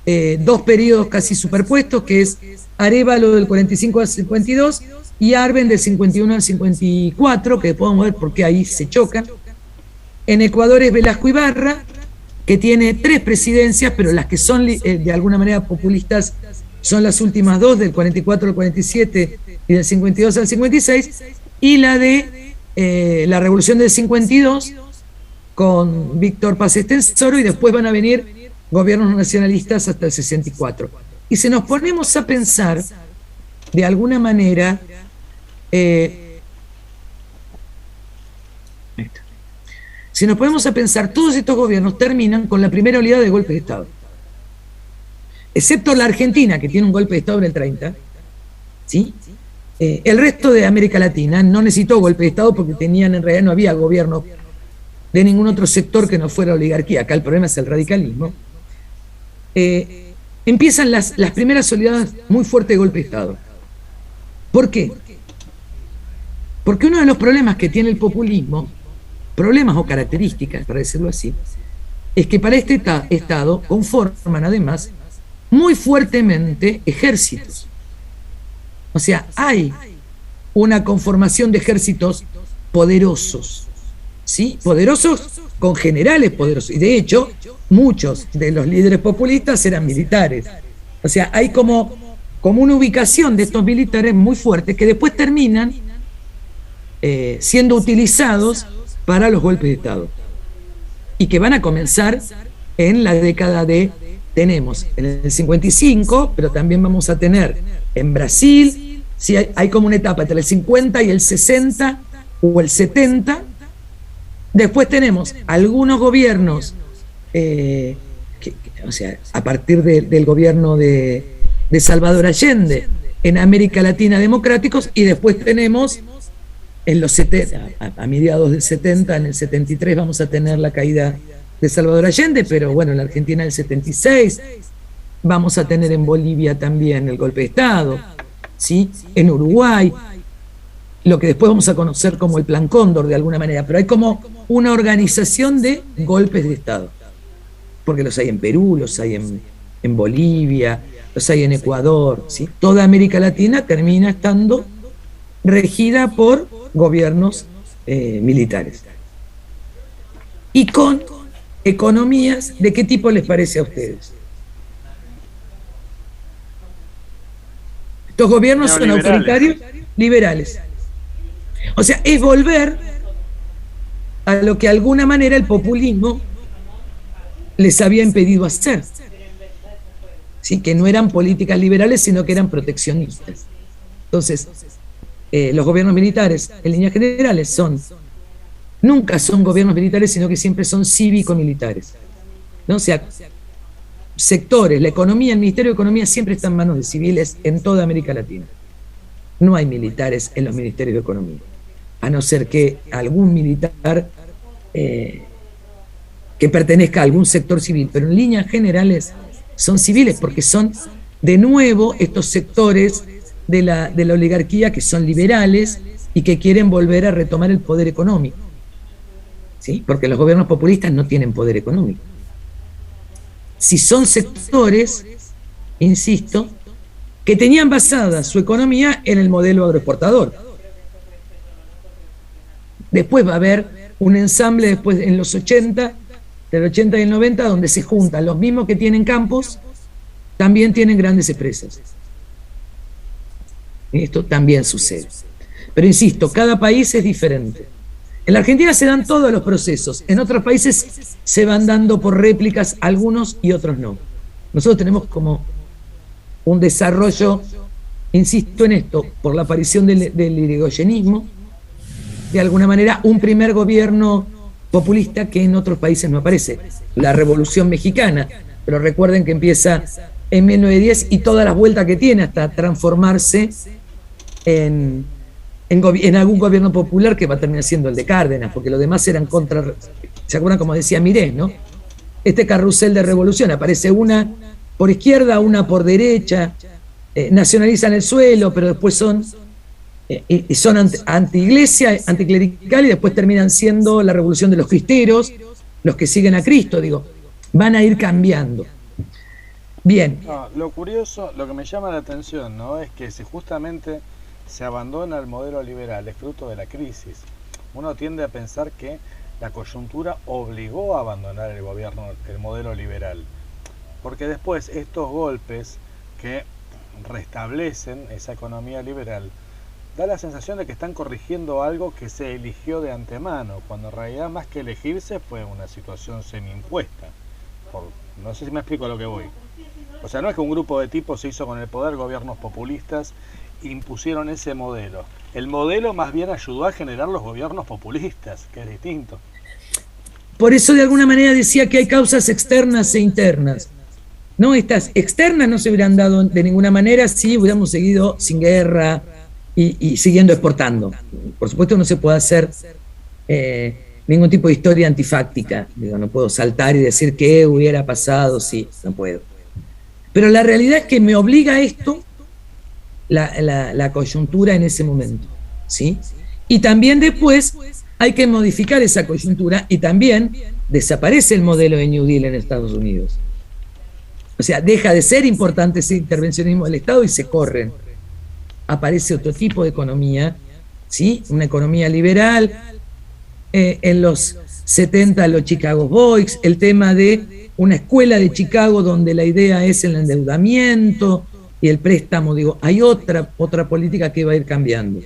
2 periodos casi superpuestos, que es Arévalo del 45 al 52 y Arben del 51 al 54, que podemos ver por qué ahí se chocan. En Ecuador es Velasco Ibarra, que tiene 3 presidencias, pero las que son de alguna manera populistas son las últimas 2, del 44 al 47 y del 52 al 56, y la de la revolución del 52 con Víctor Paz Estenssoro, y después van a venir gobiernos nacionalistas hasta el 64. Y si nos ponemos a pensar, de alguna manera, si nos ponemos a pensar, todos estos gobiernos terminan con la primera oleada de golpes de Estado. Excepto la Argentina, que tiene un golpe de Estado en el 30, ¿sí? El resto de América Latina no necesitó golpe de Estado porque en realidad no había gobierno de ningún otro sector que no fuera oligarquía. Acá el problema es el radicalismo. Empiezan las primeras oleadas muy fuertes de golpe de Estado. ¿Por qué? Porque uno de los problemas que tiene el populismo, problemas o características, para decirlo así, es que para este Estado conforman además muy fuertemente ejércitos. O sea, hay una conformación de ejércitos poderosos, ¿sí? Poderosos con generales poderosos. Y de hecho, muchos de los líderes populistas eran militares. O sea, hay como como una ubicación de estos militares muy fuertes que después terminan siendo utilizados para los golpes de Estado y que van a comenzar en la década tenemos en el 55, pero también vamos a tener en Brasil, sí, hay como una etapa entre el 50 y el 60 o el 70. Después tenemos algunos gobiernos, o sea, a partir del gobierno de Salvador Allende en América Latina democráticos, y después tenemos en los 70, a mediados del 70, en el 73 vamos a tener la caída de Salvador Allende, pero bueno, en la Argentina el 76, vamos a tener en Bolivia también el golpe de Estado, ¿sí? En Uruguay, lo que después vamos a conocer como el Plan Cóndor de alguna manera, pero hay como una organización de golpes de Estado, porque los hay en Perú, los hay en Bolivia, los hay en Ecuador, ¿sí? Toda América Latina termina estando regida por gobiernos militares. Y con economías, ¿de qué tipo les parece a ustedes? Estos gobiernos son autoritarios, liberales. O sea, es volver a lo que de alguna manera el populismo les había impedido hacer. ¿Sí? Que no eran políticas liberales, sino que eran proteccionistas. Entonces, los gobiernos militares, en líneas generales, nunca son gobiernos militares, sino que siempre son cívico-militares, ¿no? O sea, sectores, la economía, el Ministerio de Economía siempre está en manos de civiles en toda América Latina. No hay militares en los ministerios de Economía, a no ser que algún militar que pertenezca a algún sector civil, pero en líneas generales son civiles, porque son, de nuevo, estos sectores de la oligarquía que son liberales y que quieren volver a retomar el poder económico, ¿sí? Porque los gobiernos populistas no tienen poder económico. Si son sectores, insisto, que tenían basada su economía en el modelo agroexportador. Después va a haber un ensamble después en los 80, del 80 y el 90, donde se juntan los mismos que tienen campos, también tienen grandes empresas. Esto también sucede. Pero insisto, cada país es diferente. En la Argentina se dan todos los procesos, en otros países se van dando por réplicas algunos y otros no. Nosotros tenemos como un desarrollo, insisto en esto, por la aparición del irigoyenismo, de alguna manera un primer gobierno populista que en otros países no aparece, la Revolución Mexicana, pero recuerden que empieza en 1910 y todas las vueltas que tiene hasta transformarse en algún gobierno popular que va a terminar siendo el de Cárdenas, porque los demás eran contra, ¿se acuerdan como decía Mirés, no? Este carrusel de revolución, aparece una por izquierda, una por derecha, nacionalizan el suelo, pero después son anti-iglesia, anticlerical, y después terminan siendo la revolución de los cristeros, los que siguen a Cristo, digo, van a ir cambiando. Bien. No, lo curioso, lo que me llama la atención, ¿no? Es que si justamente se abandona el modelo liberal, es fruto de la crisis. Uno tiende a pensar que la coyuntura obligó a abandonar el modelo liberal, porque después estos golpes que restablecen esa economía liberal da la sensación de que están corrigiendo algo que se eligió de antemano, cuando en realidad más que elegirse fue una situación semi-impuesta. No sé si me explico a lo que voy. O sea, no es que un grupo de tipos se hizo con el poder, gobiernos populistas impusieron ese modelo. El modelo más bien ayudó a generar los gobiernos populistas, que es distinto. Por eso de alguna manera decía que hay causas externas e internas. No, estas externas no se hubieran dado de ninguna manera si hubiéramos seguido sin guerra y siguiendo exportando. Por supuesto no se puede hacer ningún tipo de historia antifáctica. Digo, no puedo saltar y decir qué hubiera pasado, sí, no puedo. Pero la realidad es que me obliga a esto la coyuntura en ese momento, ¿sí? Y también después hay que modificar esa coyuntura y también desaparece el modelo de New Deal en Estados Unidos. O sea, deja de ser importante ese intervencionismo del Estado y se corren. Aparece otro tipo de economía, ¿sí? Una economía liberal. En los 70 los Chicago Boys, el tema de una escuela de Chicago donde la idea es el endeudamiento, y el préstamo, digo, hay otra política que va a ir cambiando.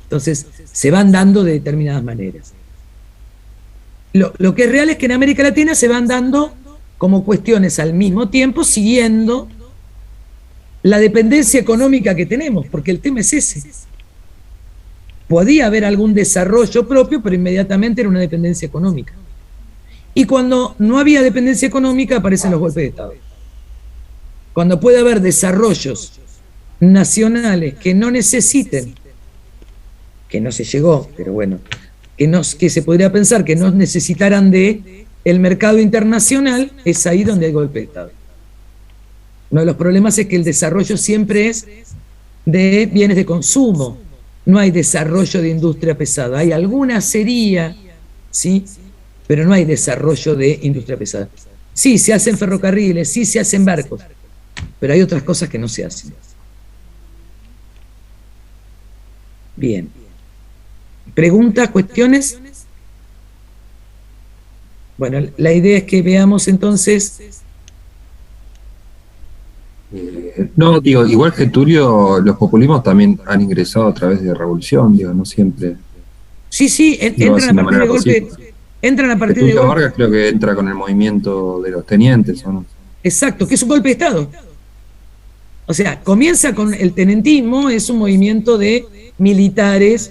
Entonces, se van dando de determinadas maneras. Lo que es real es que en América Latina se van dando como cuestiones al mismo tiempo, siguiendo la dependencia económica que tenemos, porque el tema es ese. Podía haber algún desarrollo propio, pero inmediatamente era una dependencia económica. Y cuando no había dependencia económica, aparecen los golpes de Estado. Cuando puede haber desarrollos nacionales que no necesiten, que no se llegó, pero bueno, que se podría pensar que no necesitaran de el mercado internacional, es ahí donde hay golpe de Estado. Uno de los problemas es que el desarrollo siempre es de bienes de consumo, no hay desarrollo de industria pesada. Hay alguna acería, ¿sí? Pero no hay desarrollo de industria pesada. Sí, se hacen ferrocarriles, sí se hacen barcos, pero hay otras cosas que no se hacen. Bien. ¿Preguntas, cuestiones? Bueno, la idea es que veamos entonces... No, digo, igual que Tulio, los populismos también han ingresado a través de revolución, digo, no siempre. Sí, entran a partir de golpe. Entran a partir de Tulio Vargas creo que entra con el movimiento de los tenientes, ¿o no? Exacto, que es un golpe de Estado. O sea, comienza con el tenentismo, es un movimiento de militares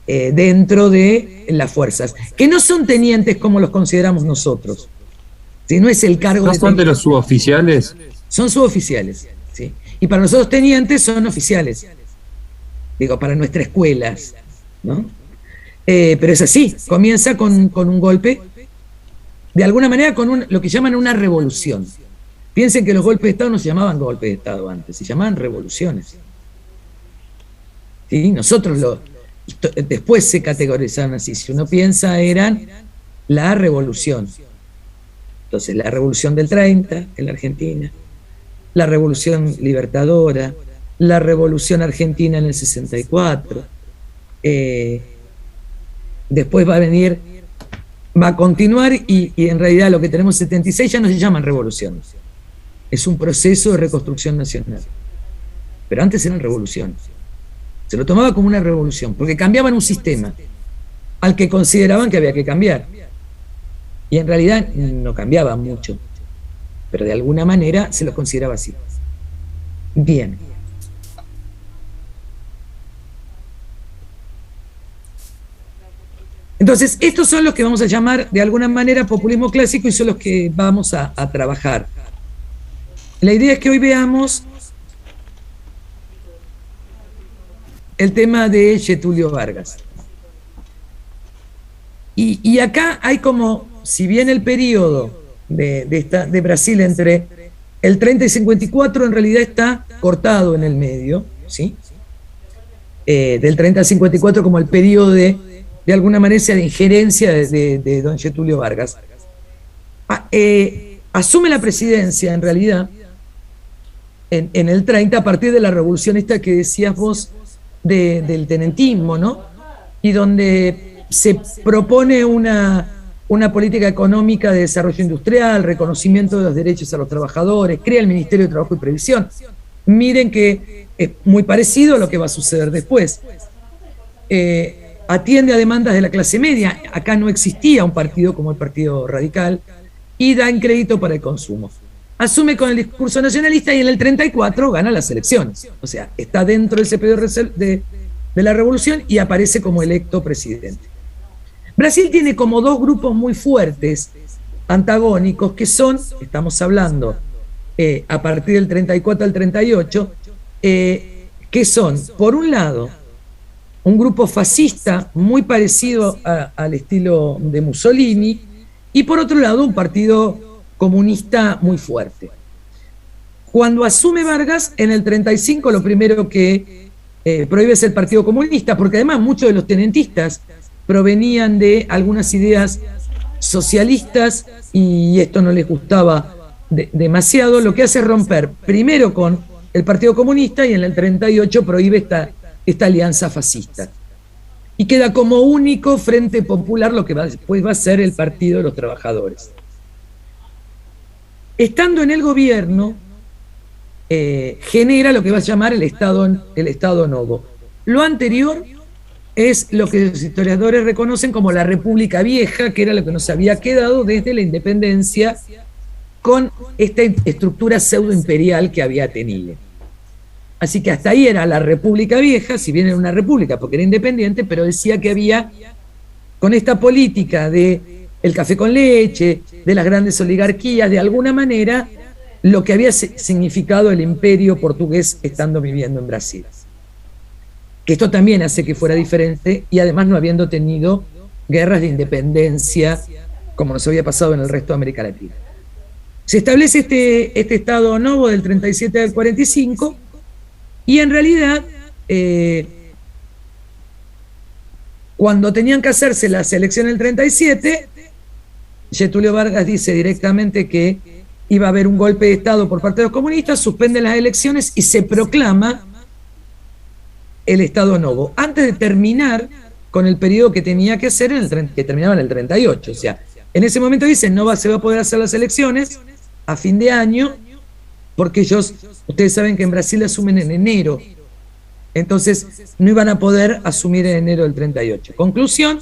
dentro de las fuerzas, que no son tenientes como los consideramos nosotros. Si no es el cargo ¿No son de los suboficiales? Son suboficiales, ¿sí? Y para nosotros tenientes son oficiales. Digo, para nuestras escuelas, ¿no? Pero es así, comienza con un golpe, de alguna manera con lo que llaman una revolución. Piensen que los golpes de Estado no se llamaban golpes de Estado antes, se llamaban revoluciones. ¿Sí? Nosotros después se categorizaron así. Si uno piensa, eran la revolución. Entonces, la revolución del 30 en la Argentina, la revolución libertadora, la revolución argentina en el 64, después va a continuar y en realidad lo que tenemos en 76 ya no se llaman revoluciones, es un proceso de reconstrucción nacional, pero antes eran revoluciones, se lo tomaba como una revolución, porque cambiaban un sistema al que consideraban que había que cambiar, y en realidad no cambiaba mucho, pero de alguna manera se lo consideraba así. Bien. Entonces, estos son los que vamos a llamar de alguna manera populismo clásico y son los que vamos a trabajar. La idea es que hoy veamos el tema de Getúlio Vargas. Y acá hay como, si bien el periodo de Brasil entre el 30 y 54 en realidad está cortado en el medio, ¿sí? Del 30 al 54 como el periodo de alguna manera de injerencia de don Getúlio Vargas. Asume la presidencia en realidad en el 30 a partir de la revolución esta que decías vos del tenentismo, ¿no? Y donde se propone una política económica de desarrollo industrial, reconocimiento de los derechos a los trabajadores, crea el Ministerio de Trabajo y Previsión. Miren que es muy parecido a lo que va a suceder después. Atiende a demandas de la clase media, acá no existía un partido como el Partido Radical, y da en crédito para el consumo. Asume con el discurso nacionalista y en el 34 gana las elecciones. O sea, está dentro de ese periodo de la revolución y aparece como electo presidente. Brasil tiene como dos grupos muy fuertes, antagónicos, que son, estamos hablando a partir del 34 al 38, que son, por un lado, un grupo fascista muy parecido al estilo de Mussolini, y por otro lado, un partido comunista muy fuerte. Cuando asume Vargas, en el 35 lo primero que prohíbe es el Partido Comunista, porque además muchos de los tenentistas provenían de algunas ideas socialistas y esto no les gustaba demasiado. Lo que hace es romper primero con el Partido Comunista y en el 38 prohíbe esta alianza fascista. Y queda como único Frente Popular lo que después va a ser el Partido de los Trabajadores. Estando en el gobierno, genera lo que va a llamar el Estado Novo. Lo anterior es lo que los historiadores reconocen como la República Vieja, que era lo que nos había quedado desde la independencia con esta estructura pseudo-imperial que había tenido. Así que hasta ahí era la República Vieja, si bien era una república porque era independiente, pero decía que había, con esta política de el café con leche, de las grandes oligarquías, de alguna manera, lo que había significado el imperio portugués estando viviendo en Brasil. Que esto también hace que fuera diferente y además no habiendo tenido guerras de independencia como nos había pasado en el resto de América Latina. Se establece este Estado Novo del 37 al 45 y en realidad cuando tenían que hacerse las elecciones del 37, Getúlio Vargas dice directamente que iba a haber un golpe de Estado por parte de los comunistas, suspenden las elecciones y se proclama el Estado Novo, antes de terminar con el periodo que tenía que hacer, que terminaba en el 38. O sea, en ese momento dicen, se va a poder hacer las elecciones a fin de año, porque ustedes saben que en Brasil asumen en enero, entonces no iban a poder asumir en enero del 38. Conclusión,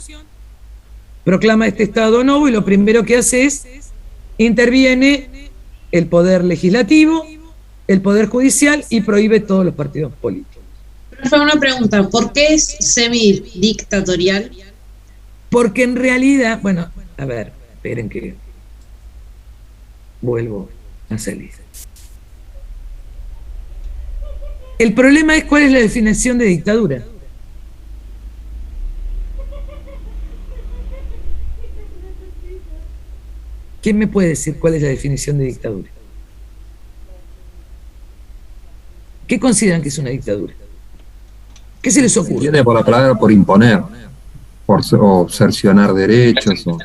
proclama este Estado Novo y lo primero que hace es, interviene el poder legislativo, el poder judicial y prohíbe todos los partidos políticos. Fue una pregunta, ¿por qué es semidictatorial? Porque en realidad, bueno, a ver, esperen que vuelvo a salir. El problema es cuál es la definición de dictadura. ¿Quién me puede decir cuál es la definición de dictadura? ¿Qué consideran que es una dictadura? ¿Qué se les ocurre? Viene por la palabra por imponer, o cercionar derechos. Los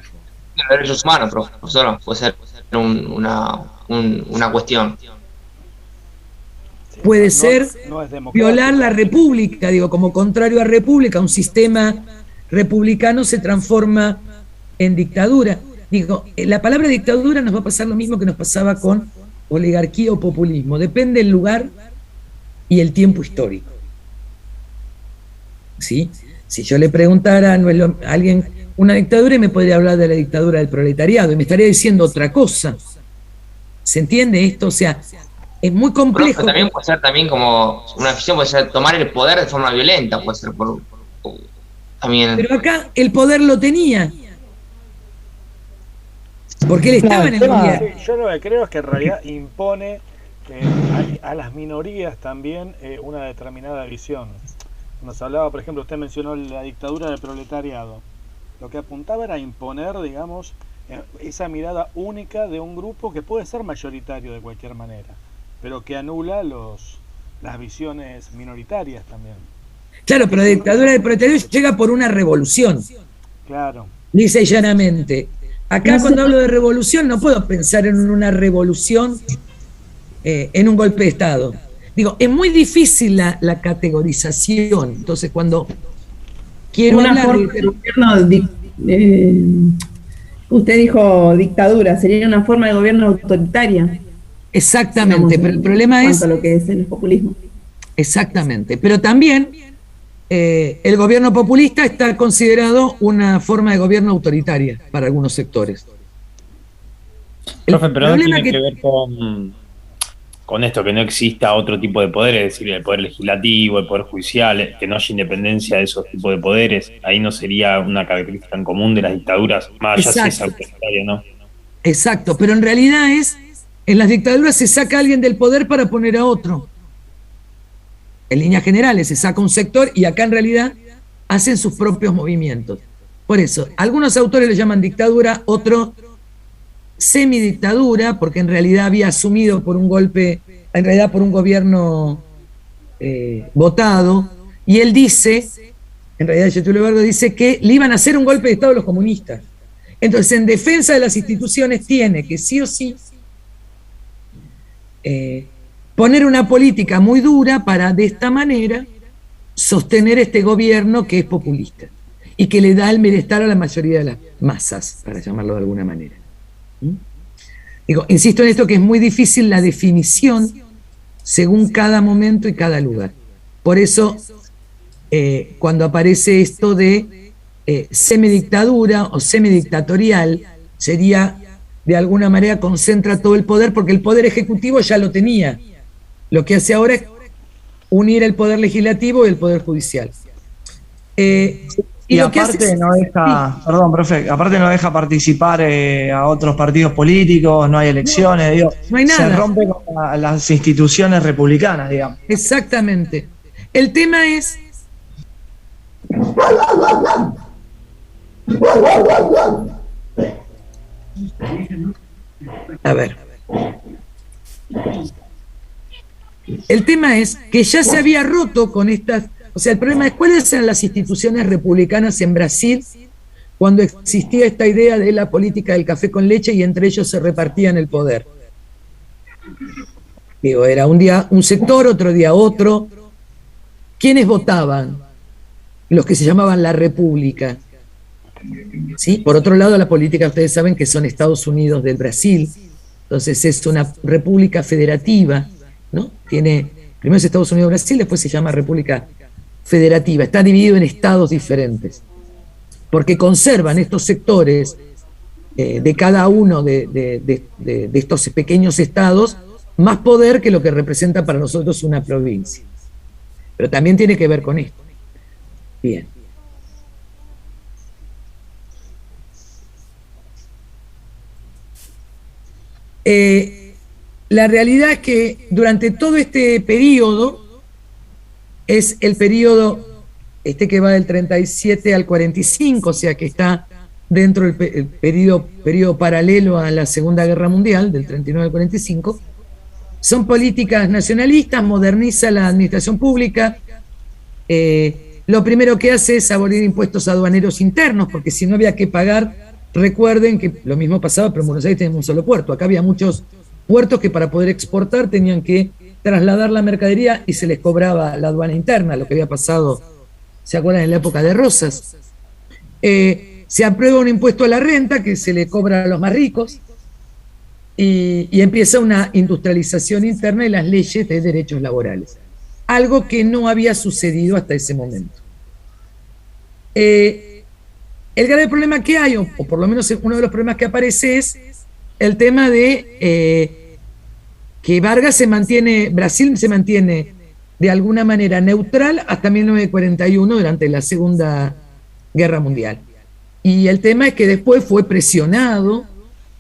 derechos humanos, profesor, puede ser una cuestión. Puede ser violar la república, digo, como contrario a república, un sistema republicano se transforma en dictadura. Digo, la palabra dictadura nos va a pasar lo mismo que nos pasaba con oligarquía o populismo, depende del lugar y el tiempo histórico. ¿Sí? Si yo le preguntara a alguien una dictadura, y me podría hablar de la dictadura del proletariado y me estaría diciendo otra cosa. ¿Se entiende esto? O sea, es muy complejo. Pero también puede ser como una afición, puede ser tomar el poder de forma violenta, puede ser también. Pero acá el poder lo tenía, porque él estaba en el gobierno. Sí, yo lo que creo es que en realidad impone a las minorías también una determinada visión. Nos hablaba, por ejemplo, usted mencionó la dictadura del proletariado. Lo que apuntaba era imponer, digamos, esa mirada única de un grupo que puede ser mayoritario de cualquier manera, pero que anula las visiones minoritarias también. Claro, pero la dictadura del proletariado llega por una revolución. Claro. Lisa y llanamente. Acá cuando hablo de revolución no puedo pensar en una revolución en un golpe de Estado. Digo, es muy difícil la categorización. Entonces, cuando quiero hablar de gobierno, usted dijo dictadura, sería una forma de gobierno autoritaria. Exactamente, digamos, pero el problema es lo que es el populismo. Exactamente, pero también el gobierno populista está considerado una forma de gobierno autoritaria para algunos sectores. Profe, pero no tiene que ver con esto, que no exista otro tipo de poder, es decir, el poder legislativo, el poder judicial, que no haya independencia de esos tipos de poderes. Ahí no sería una característica en común de las dictaduras, más allá si es autoritaria, ¿no? Exacto, pero en realidad en las dictaduras se saca a alguien del poder para poner a otro. En líneas generales se saca un sector y acá en realidad hacen sus propios movimientos. Por eso, algunos autores le llaman dictadura, otro semidictadura, porque en realidad había asumido por un golpe, en realidad por un gobierno votado, y él dice, en realidad Getúlio Vargas dice que le iban a hacer un golpe de Estado a los comunistas. Entonces, en defensa de las instituciones tiene que sí o sí poner una política muy dura para de esta manera sostener este gobierno que es populista y que le da el bienestar a la mayoría de las masas, para llamarlo de alguna manera. Digo, insisto en esto que es muy difícil la definición según cada momento y cada lugar. Por eso, cuando aparece esto de semidictadura o semidictatorial, sería, de alguna manera, concentra todo el poder, porque el poder ejecutivo ya lo tenía. Lo que hace ahora es unir el poder legislativo y el poder judicial. Y aparte no deja, perdón, profe, aparte no deja participar a otros partidos políticos, no hay elecciones, digo, no hay nada. Se rompe con las instituciones republicanas, digamos. Exactamente. El tema es... A ver. El tema es que ya se había roto con estas... O sea, el problema es cuáles eran las instituciones republicanas en Brasil cuando existía esta idea de la política del café con leche y entre ellos se repartían el poder. Digo, era un día un sector, otro día otro. ¿Quiénes votaban? Los que se llamaban la República. ¿Sí? Por otro lado, la política, ustedes saben que son Estados Unidos del Brasil, entonces es una república federativa, ¿no? Tiene, primero es Estados Unidos Brasil, después se llama República Federativa, está dividido en estados diferentes, porque conservan estos sectores de cada uno de estos pequeños estados más poder que lo que representa para nosotros una provincia. Pero también tiene que ver con esto. Bien. La realidad es que durante todo este periodo, es el periodo que va del 37 al 45, o sea que está dentro del periodo paralelo a la Segunda Guerra Mundial, del 39 al 45, son políticas nacionalistas, moderniza la administración pública, lo primero que hace es abolir impuestos aduaneros internos, porque si no había que pagar, recuerden que lo mismo pasaba, pero en Buenos Aires tenemos un solo puerto, acá había muchos puertos que para poder exportar tenían que trasladar la mercadería y se les cobraba la aduana interna, lo que había pasado, ¿se acuerdan? En la época de Rosas. Se aprueba un impuesto a la renta que se le cobra a los más ricos y empieza una industrialización interna y las leyes de derechos laborales, algo que no había sucedido hasta ese momento. El grave problema que hay, o por lo menos uno de los problemas que aparece, es el tema de que Brasil se mantiene de alguna manera neutral hasta 1941 durante la Segunda Guerra Mundial. Y el tema es que después fue presionado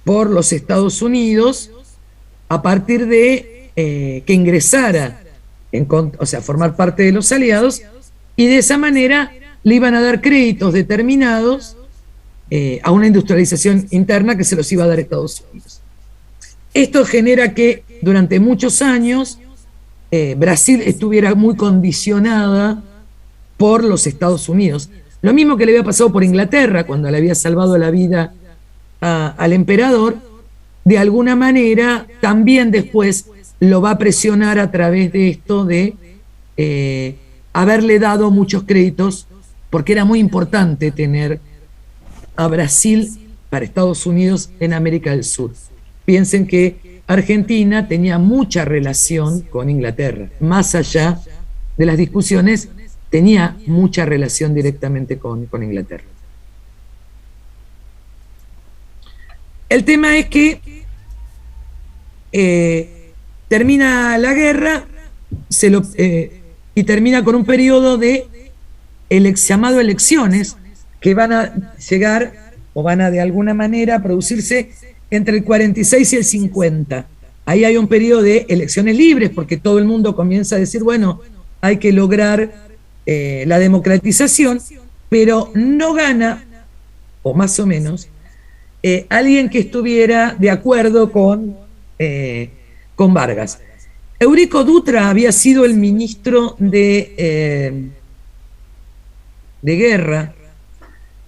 por los Estados Unidos a partir de que ingresara, o sea, formar parte de los aliados, y de esa manera le iban a dar créditos determinados a una industrialización interna que se los iba a dar Estados Unidos. Esto genera que durante muchos años Brasil estuviera muy condicionada por los Estados Unidos. Lo mismo que le había pasado por Inglaterra cuando le había salvado la vida al emperador, de alguna manera también después lo va a presionar a través de esto de haberle dado muchos créditos, porque era muy importante tener a Brasil para Estados Unidos en América del Sur. Piensen que Argentina tenía mucha relación con Inglaterra, más allá de las discusiones, tenía mucha relación directamente con Inglaterra. El tema es que termina la guerra y termina con un periodo de llamado elecciones que van a llegar o van a de alguna manera producirse entre el 46 y el 50. Ahí hay un periodo de elecciones libres porque todo el mundo comienza a decir, bueno, hay que lograr la democratización, pero no gana, o más o menos, alguien que estuviera de acuerdo con Vargas. Eurico Dutra había sido el ministro de guerra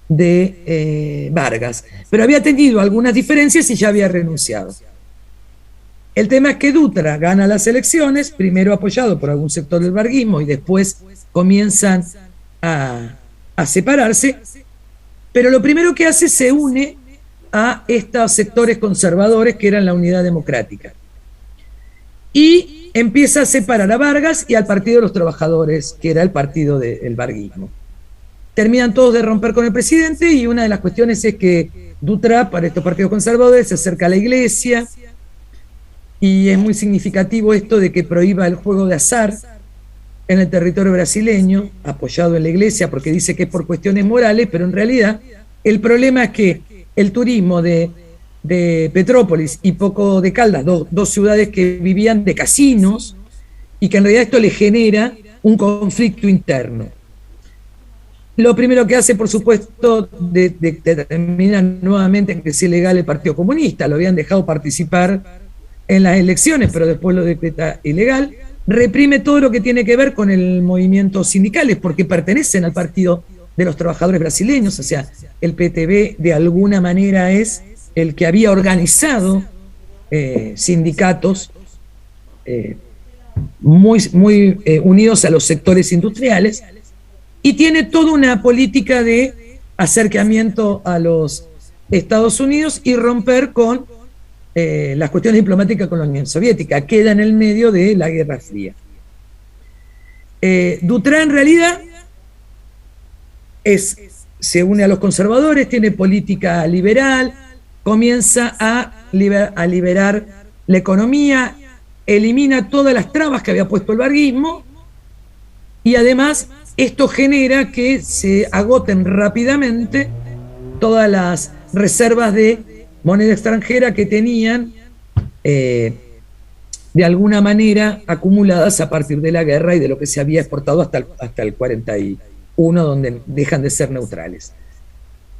de Vargas, pero había tenido algunas diferencias y ya había renunciado. El tema es que Dutra gana las elecciones, primero apoyado por algún sector del varguismo y después comienzan a separarse, pero lo primero que hace se une a estos sectores conservadores que eran la Unidad Democrática. y empieza a separar a Vargas y al Partido de los Trabajadores, que era el partido del varguismo. Terminan todos de romper con el presidente y una de las cuestiones es que Dutra, para estos partidos conservadores, se acerca a la iglesia y es muy significativo esto de que prohíba el juego de azar en el territorio brasileño, apoyado en la iglesia porque dice que es por cuestiones morales, pero en realidad el problema es que el turismo de Petrópolis y Poco de Caldas, dos ciudades que vivían de casinos, y que en realidad esto le genera un conflicto interno. Lo primero que hace, por supuesto, determina nuevamente en que es ilegal el Partido Comunista. Lo habían dejado participar en las elecciones, pero después lo decreta ilegal. Reprime todo lo que tiene que ver con el movimiento sindicales, porque pertenecen al Partido de los Trabajadores Brasileños. O sea, el PTB de alguna manera es el que había organizado sindicatos muy unidos a los sectores industriales, y tiene toda una política de acercamiento a los Estados Unidos y romper con las cuestiones diplomáticas con la Unión Soviética. Queda en el medio de la Guerra Fría. Dutra en realidad se une a los conservadores, tiene política liberal, comienza a liberar la economía, elimina todas las trabas que había puesto el varguismo, y además esto genera que se agoten rápidamente todas las reservas de moneda extranjera que tenían de alguna manera acumuladas a partir de la guerra y de lo que se había exportado hasta el 41, donde dejan de ser neutrales.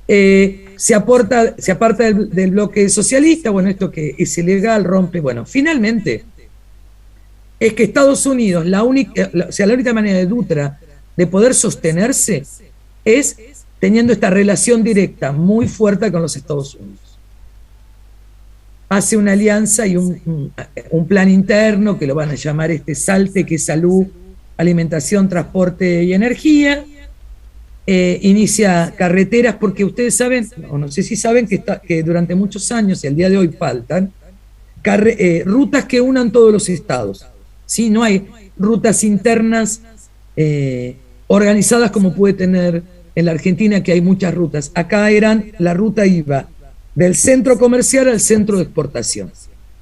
Se aparta del bloque socialista, bueno, esto que es ilegal, rompe, bueno, finalmente es que Estados Unidos, la única manera de Dutra de poder sostenerse es teniendo esta relación directa muy fuerte con los Estados Unidos. Hace una alianza y un plan interno que lo van a llamar SALTE, que es salud, alimentación, transporte y energía. Inicia carreteras, porque ustedes saben, o no sé si saben, que durante muchos años y al día de hoy faltan rutas que unan todos los estados. ¿Sí? No hay rutas internas organizadas como puede tener en la Argentina, que hay muchas rutas. Acá la ruta iba del centro comercial al centro de exportación.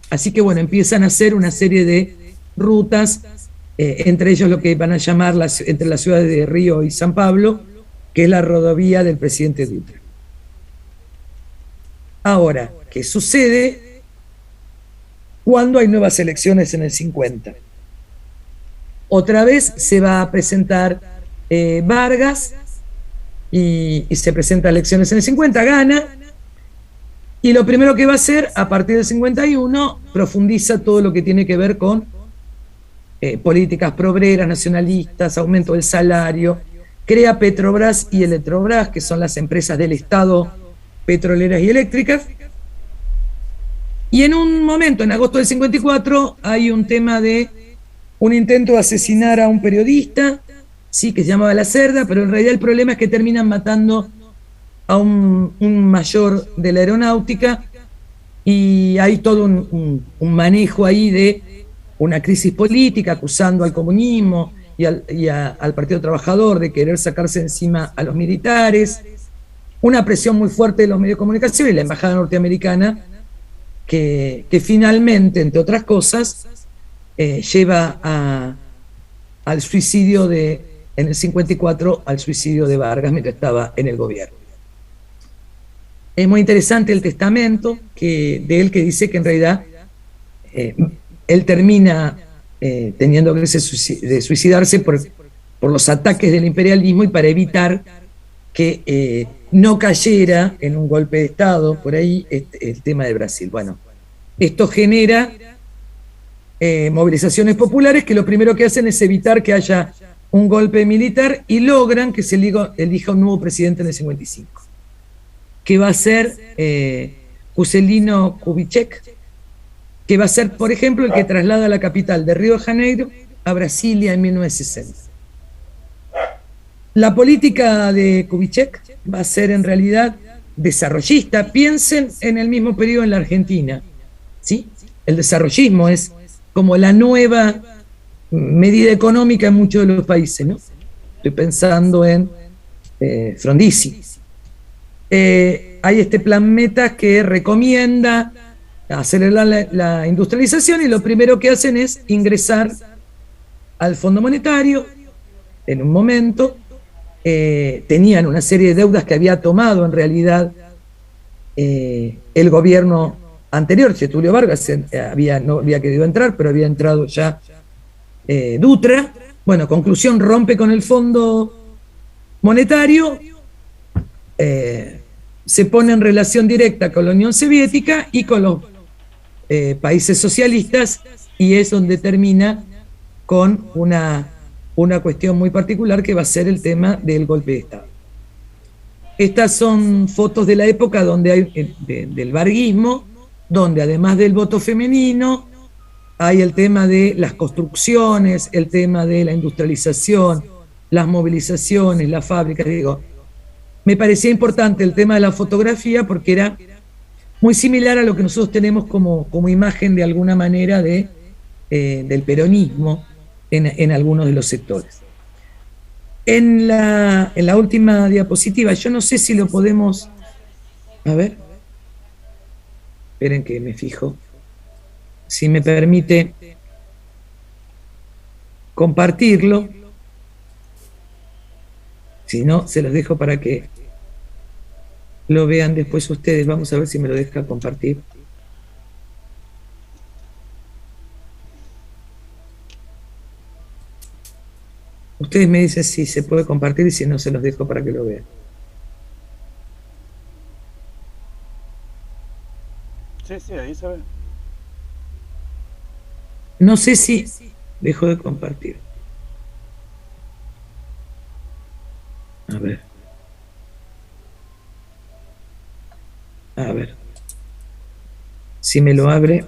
Así que bueno, empiezan a hacer una serie de rutas, entre ellos lo que van a llamar entre las ciudades de Río y San Pablo, que es la rodovía del presidente Dutra. Ahora, ¿qué sucede cuando hay nuevas elecciones en el 50? Otra vez se va a presentar Vargas y se presenta elecciones en el 50, gana, y lo primero que va a hacer a partir del 51 profundiza todo lo que tiene que ver con políticas progreras, nacionalistas, aumento del salario, crea Petrobras y Electrobras, que son las empresas del Estado petroleras y eléctricas, y en un momento, en agosto del 54, hay un tema de un intento de asesinar a un periodista, sí, que se llamaba La Cerda, pero en realidad el problema es que terminan matando a un mayor de la aeronáutica, y hay todo un manejo ahí de una crisis política, acusando al comunismo y al Partido Trabajador de querer sacarse encima a los militares, una presión muy fuerte de los medios de comunicación y la embajada norteamericana, que finalmente, entre otras cosas, lleva al suicidio en el 54, al suicidio de Vargas mientras estaba en el gobierno. Es muy interesante el testamento de él, que dice que en realidad él termina teniendo que suicidarse por los ataques del imperialismo y para evitar que no cayera en un golpe de Estado, por ahí el tema de Brasil. Bueno, esto genera movilizaciones populares que lo primero que hacen es evitar que haya un golpe militar y logran que se elija un nuevo presidente en el 55, que va a ser Juscelino Kubitschek, que va a ser, por ejemplo, el que traslada la capital de Río de Janeiro a Brasilia en 1960. La política de Kubitschek va a ser en realidad desarrollista. Piensen en el mismo periodo en la Argentina, ¿sí? El desarrollismo es como la nueva medida económica en muchos de los países, ¿no? Estoy pensando en Frondizi. Hay este plan Metas que recomienda acelerar la industrialización, y lo primero que hacen es ingresar al Fondo Monetario. En un momento tenían una serie de deudas que había tomado en realidad el gobierno anterior. Getúlio Vargas no había querido entrar, pero había entrado ya Dutra. Bueno, conclusión, rompe con el Fondo Monetario, se pone en relación directa con la Unión Soviética y con los países socialistas, y es donde termina con una cuestión muy particular que va a ser el tema del golpe de Estado. Estas son fotos de la época donde hay del varguismo, donde además del voto femenino hay el tema de las construcciones, el tema de la industrialización, las movilizaciones, las fábricas. Digo, me parecía importante el tema de la fotografía porque era muy similar a lo que nosotros tenemos como imagen de alguna manera del peronismo en algunos de los sectores. En la última diapositiva, yo no sé si lo podemos... A ver. Esperen que me fijo. Si me permite compartirlo. Si no, se los dejo para que lo vean después ustedes. Vamos a ver si me lo deja compartir. Ustedes me dicen si se puede compartir y si no, se los dejo para que lo vean. Sí, ahí se ve. No sé si dejo de compartir. A ver. A ver. Si me lo abre.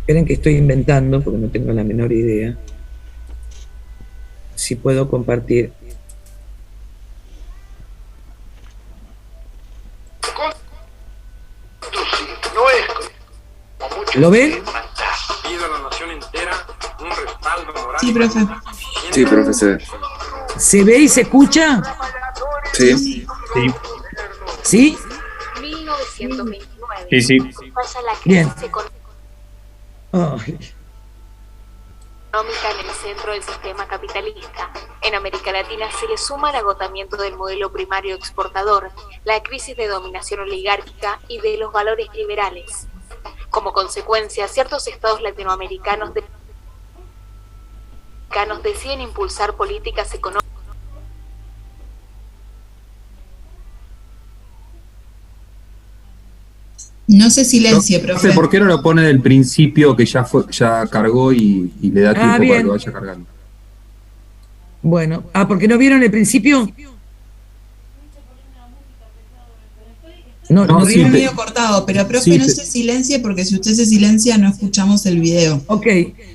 Esperen que estoy inventando porque no tengo la menor idea. Si puedo compartir. ¿Lo ven? Sí, profe. Sí, profesor. ¿Se ve y se escucha? Sí. Sí. ¿Sí? 1929. Sí. Bien. Económica en el centro del sistema capitalista. En América Latina se le suma el agotamiento del modelo primario exportador, la crisis de dominación oligárquica y de los valores liberales. Como consecuencia, ciertos estados latinoamericanos deciden impulsar políticas económicas. No se silencie, profe. ¿Por qué no lo pone del principio que ya cargó y le da tiempo para que vaya cargando? Bueno, ¿porque no vieron el principio? No, sí, medio cortado, pero profe, sí, no se silencie porque si usted se silencia no escuchamos el video. Ok,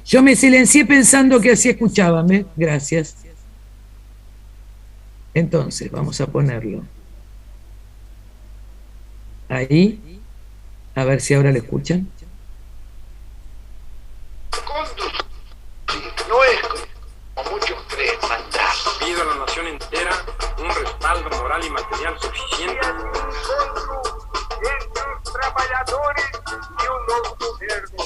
yo me silencié pensando que así escuchaban, ¿ves? Gracias. Entonces, vamos a ponerlo ahí, a ver si ahora lo escuchan. No es como muchos creen mandar. Pido a la nación entera un respaldo moral y material suficiente. Trabajadores y un nuevo gobierno.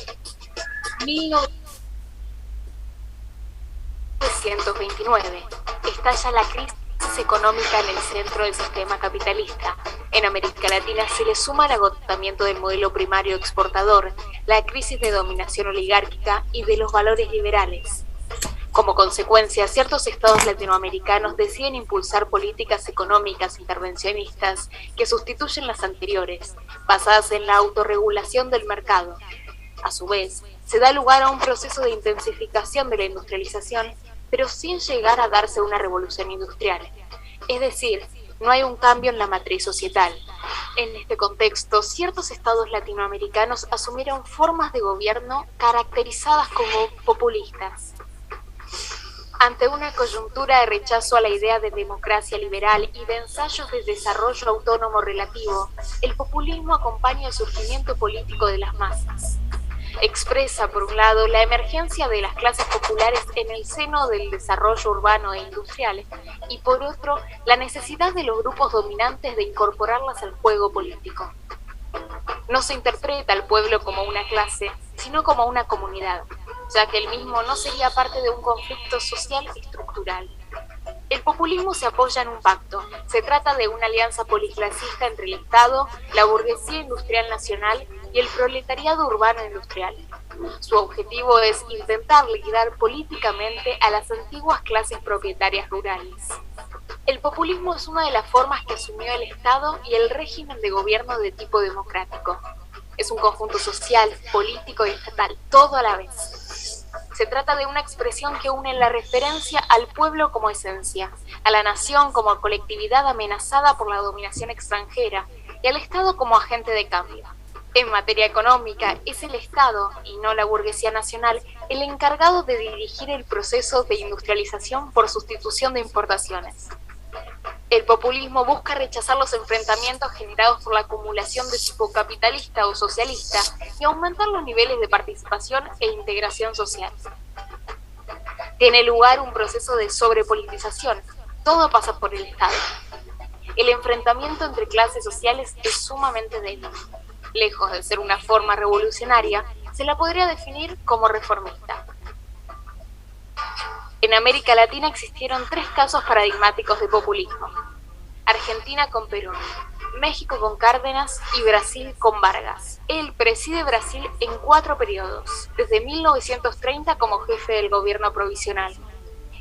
1929. Estalla la crisis económica en el centro del sistema capitalista. En América Latina se le suma el agotamiento del modelo primario exportador, la crisis de dominación oligárquica y de los valores liberales. Como consecuencia, ciertos estados latinoamericanos deciden impulsar políticas económicas intervencionistas que sustituyen las anteriores, basadas en la autorregulación del mercado. A su vez, se da lugar a un proceso de intensificación de la industrialización, pero sin llegar a darse una revolución industrial. Es decir, no hay un cambio en la matriz societal. En este contexto, ciertos estados latinoamericanos asumieron formas de gobierno caracterizadas como populistas. Ante una coyuntura de rechazo a la idea de democracia liberal y de ensayos de desarrollo autónomo relativo, el populismo acompaña el surgimiento político de las masas. Expresa, por un lado, la emergencia de las clases populares en el seno del desarrollo urbano e industrial, y por otro, la necesidad de los grupos dominantes de incorporarlas al juego político. No se interpreta al pueblo como una clase, sino como una comunidad, ya que el mismo no sería parte de un conflicto social estructural. El populismo se apoya en un pacto. Se trata de una alianza policlasista entre el Estado, la burguesía industrial nacional y el proletariado urbano industrial. Su objetivo es intentar liquidar políticamente a las antiguas clases propietarias rurales. El populismo es una de las formas que asumió el Estado y el régimen de gobierno de tipo democrático. Es un conjunto social, político y estatal, todo a la vez. Se trata de una expresión que une la referencia al pueblo como esencia, a la nación como colectividad amenazada por la dominación extranjera y al Estado como agente de cambio. En materia económica, es el Estado, y no la burguesía nacional, el encargado de dirigir el proceso de industrialización por sustitución de importaciones. El populismo busca rechazar los enfrentamientos generados por la acumulación de tipo capitalista o socialista y aumentar los niveles de participación e integración social. Tiene lugar un proceso de sobrepolitización. Todo pasa por el Estado. El enfrentamiento entre clases sociales es sumamente débil. Lejos de ser una forma revolucionaria, se la podría definir como reformista. En América Latina existieron 3 casos paradigmáticos de populismo: Argentina con Perón, México con Cárdenas y Brasil con Vargas. Él preside Brasil en 4 periodos, desde 1930 como jefe del gobierno provisional.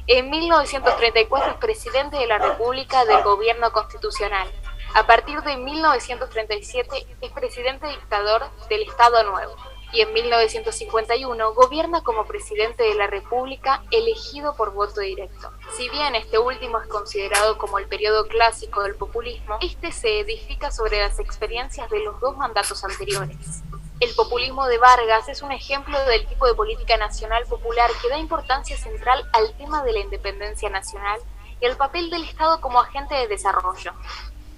En 1934 es presidente de la República del Gobierno Constitucional. A partir de 1937 es presidente dictador del Estado Nuevo. Y en 1951 gobierna como presidente de la República elegido por voto directo. Si bien este último es considerado como el periodo clásico del populismo, este se edifica sobre las experiencias de los 2 mandatos anteriores. El populismo de Vargas es un ejemplo del tipo de política nacional popular que da importancia central al tema de la independencia nacional y al papel del Estado como agente de desarrollo,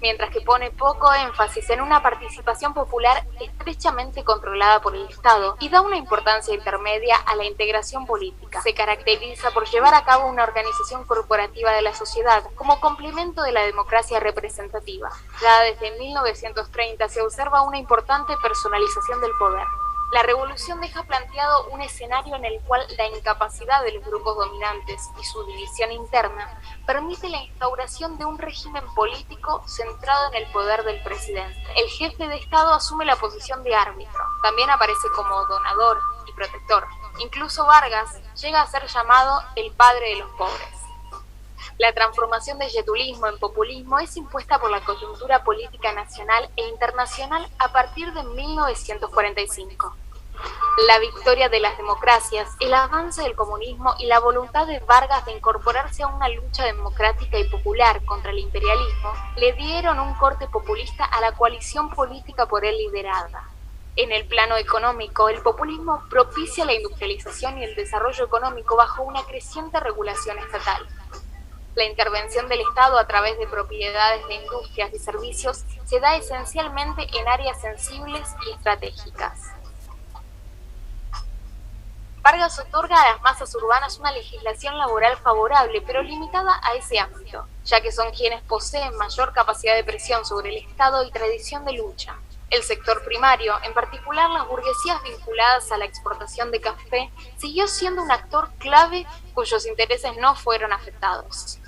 mientras que pone poco énfasis en una participación popular estrechamente controlada por el Estado y da una importancia intermedia a la integración política. Se caracteriza por llevar a cabo una organización corporativa de la sociedad como complemento de la democracia representativa. Ya desde 1930 se observa una importante personalización del poder. La revolución deja planteado un escenario en el cual la incapacidad de los grupos dominantes y su división interna permite la instauración de un régimen político centrado en el poder del presidente. El jefe de Estado asume la posición de árbitro, también aparece como donador y protector. Incluso Vargas llega a ser llamado el padre de los pobres. La transformación del yetulismo en populismo es impuesta por la coyuntura política nacional e internacional a partir de 1945. La victoria de las democracias, el avance del comunismo y la voluntad de Vargas de incorporarse a una lucha democrática y popular contra el imperialismo le dieron un corte populista a la coalición política por él liderada. En el plano económico, el populismo propicia la industrialización y el desarrollo económico bajo una creciente regulación estatal. La intervención del Estado a través de propiedades de industrias y servicios se da esencialmente en áreas sensibles y estratégicas. Vargas otorga a las masas urbanas una legislación laboral favorable, pero limitada a ese ámbito, ya que son quienes poseen mayor capacidad de presión sobre el Estado y tradición de lucha. El sector primario, en particular las burguesías vinculadas a la exportación de café, siguió siendo un actor clave cuyos intereses no fueron afectados.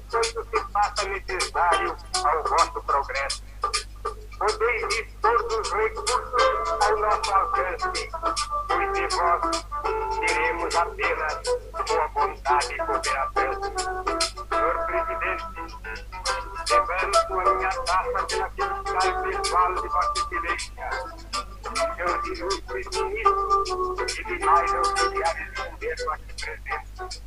Quanto se faça necessário ao vosso progresso. Podeis ir todos os recursos ao nosso alcance, pois de vós teremos apenas boa vontade e cooperação. Senhor Presidente, levanto a minha taça pela felicidade pessoal de vossa excelência, seus ilustres ministros e demais auxiliares de governo aqui presentes.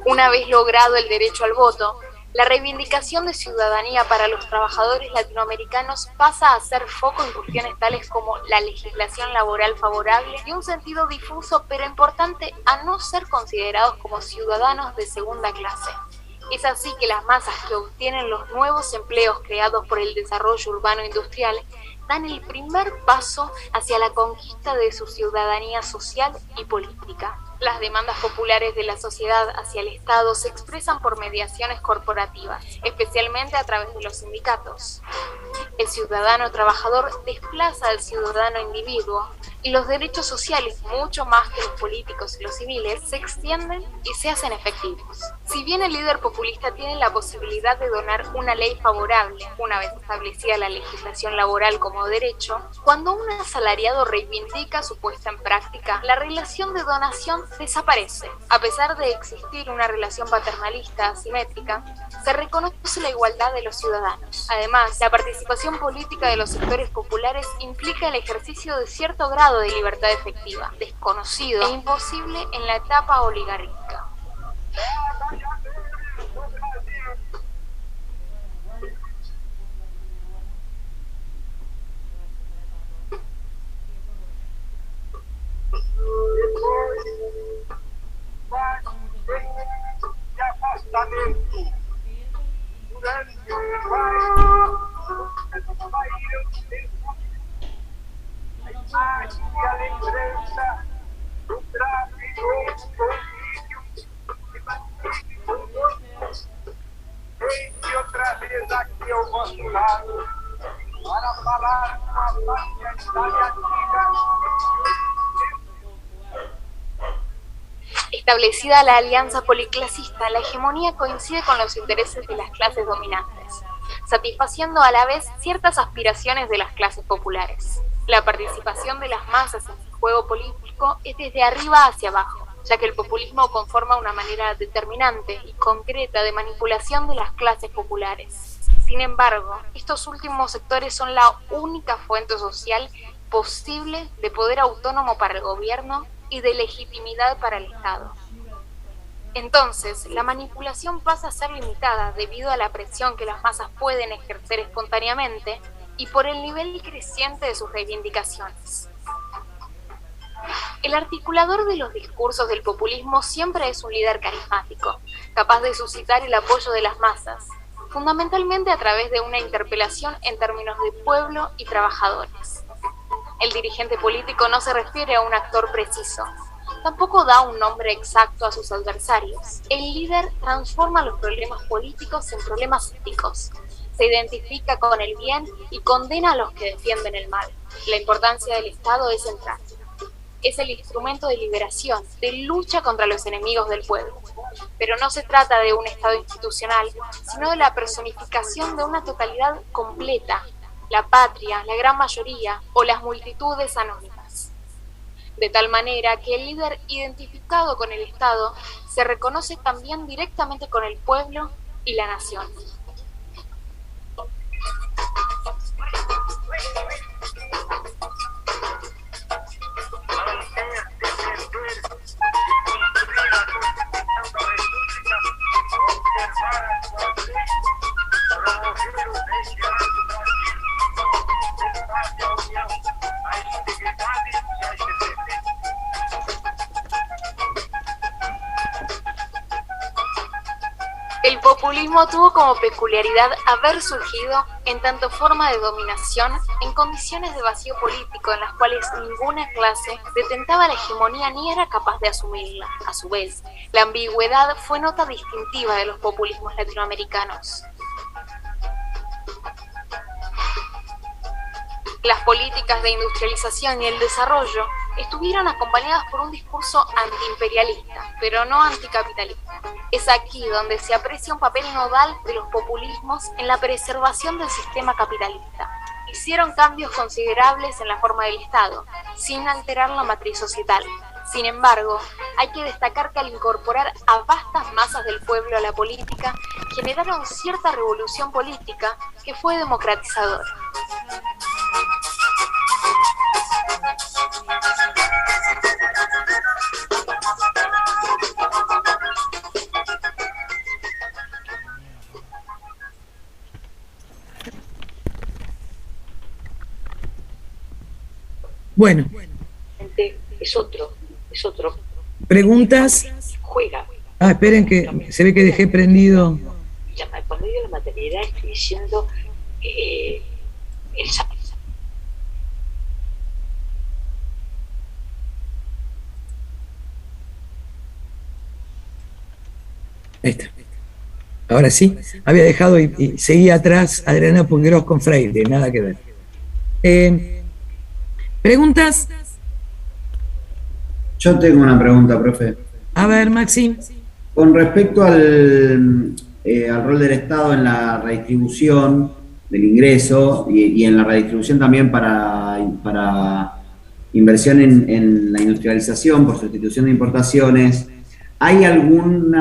Una vez logrado el derecho al voto, La reivindicación de ciudadanía para los trabajadores latinoamericanos pasa a ser foco en cuestiones tales como la legislación laboral favorable y un sentido difuso pero importante a no ser considerados como ciudadanos de segunda clase. Es así que las masas que obtienen los nuevos empleos creados por el desarrollo urbano industrial dan el primer paso hacia la conquista de su ciudadanía social y política. Las demandas populares de la sociedad hacia el Estado se expresan por mediaciones corporativas, especialmente a través de los sindicatos. El ciudadano trabajador desplaza al ciudadano individuo y los derechos sociales, mucho más que los políticos y los civiles, se extienden y se hacen efectivos. Si bien el líder populista tiene la posibilidad de donar una ley favorable, una vez establecida la legislación laboral como derecho, cuando un asalariado reivindica su puesta en práctica, la relación de donación desaparece. A pesar de existir una relación paternalista asimétrica, se reconoce la igualdad de los ciudadanos. Además, la participación política de los sectores populares implica el ejercicio de cierto grado de libertad efectiva, desconocido e imposible en la etapa oligárquica. De afastamento. Durante o vai a imagem e a lembrança do tráfico Eis outra vez aqui ao vosso lado para falar com a paciência antiga. Establecida la alianza policlasista, la hegemonía coincide con los intereses de las clases dominantes, satisfaciendo a la vez ciertas aspiraciones de las clases populares. La participación de las masas en el juego político es desde arriba hacia abajo, ya que el populismo conforma una manera determinante y concreta de manipulación de las clases populares. Sin embargo, estos últimos sectores son la única fuente social posible de poder autónomo para el gobierno y de legitimidad para el Estado. Entonces, la manipulación pasa a ser limitada debido a la presión que las masas pueden ejercer espontáneamente y por el nivel creciente de sus reivindicaciones. El articulador de los discursos del populismo siempre es un líder carismático, capaz de suscitar el apoyo de las masas, fundamentalmente a través de una interpelación en términos de pueblo y trabajadores. El dirigente político no se refiere a un actor preciso, tampoco da un nombre exacto a sus adversarios. El líder transforma los problemas políticos en problemas éticos, se identifica con el bien y condena a los que defienden el mal. La importancia del Estado es central. Es el instrumento de liberación, de lucha contra los enemigos del pueblo. Pero no se trata de un Estado institucional, sino de la personificación de una totalidad completa, la patria, la gran mayoría o las multitudes anónimas. De tal manera que el líder identificado con el Estado se reconoce también directamente con el pueblo y la nación. El populismo tuvo como peculiaridad haber surgido en tanto forma de dominación en condiciones de vacío político en las cuales ninguna clase detentaba la hegemonía ni era capaz de asumirla. A su vez, la ambigüedad fue nota distintiva de los populismos latinoamericanos. Las políticas de industrialización y el desarrollo estuvieron acompañadas por un discurso antiimperialista, pero no anticapitalista. Es aquí donde se aprecia un papel nodal de los populismos en la preservación del sistema capitalista. Hicieron cambios considerables en la forma del Estado, sin alterar la matriz societal. Sin embargo, hay que destacar que al incorporar a vastas masas del pueblo a la política, generaron cierta revolución política que fue democratizadora. Bueno. Es otro. ¿Preguntas? Juega. Esperen que se ve que dejé prendido. Cuando digo la maternidad estoy diciendo el Ahí está. Ahora sí, había dejado y seguía atrás Adriana Puigros con Freire, nada que ver. ¿Preguntas? Yo tengo una pregunta, profe. A ver, Maxi. Con respecto al rol del Estado en la redistribución del ingreso y en la redistribución también para inversión en la industrialización por sustitución de importaciones, ¿hay algún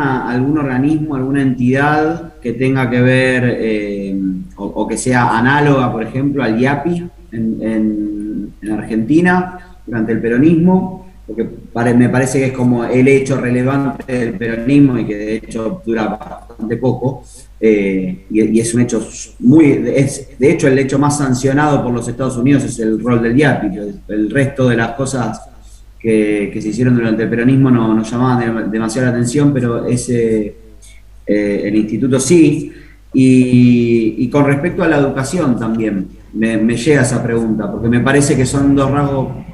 organismo, alguna entidad que tenga que ver o que sea análoga, por ejemplo, al IAPI en Argentina durante el peronismo? Porque me parece que es como el hecho relevante del peronismo y que de hecho dura bastante poco, y es un hecho de hecho el hecho más sancionado por los Estados Unidos es el rol del IAPI. El resto de las cosas que se hicieron durante el peronismo no llamaban demasiada atención, pero el instituto sí. Y con respecto a la educación también me llega esa pregunta, porque me parece que son dos rasgos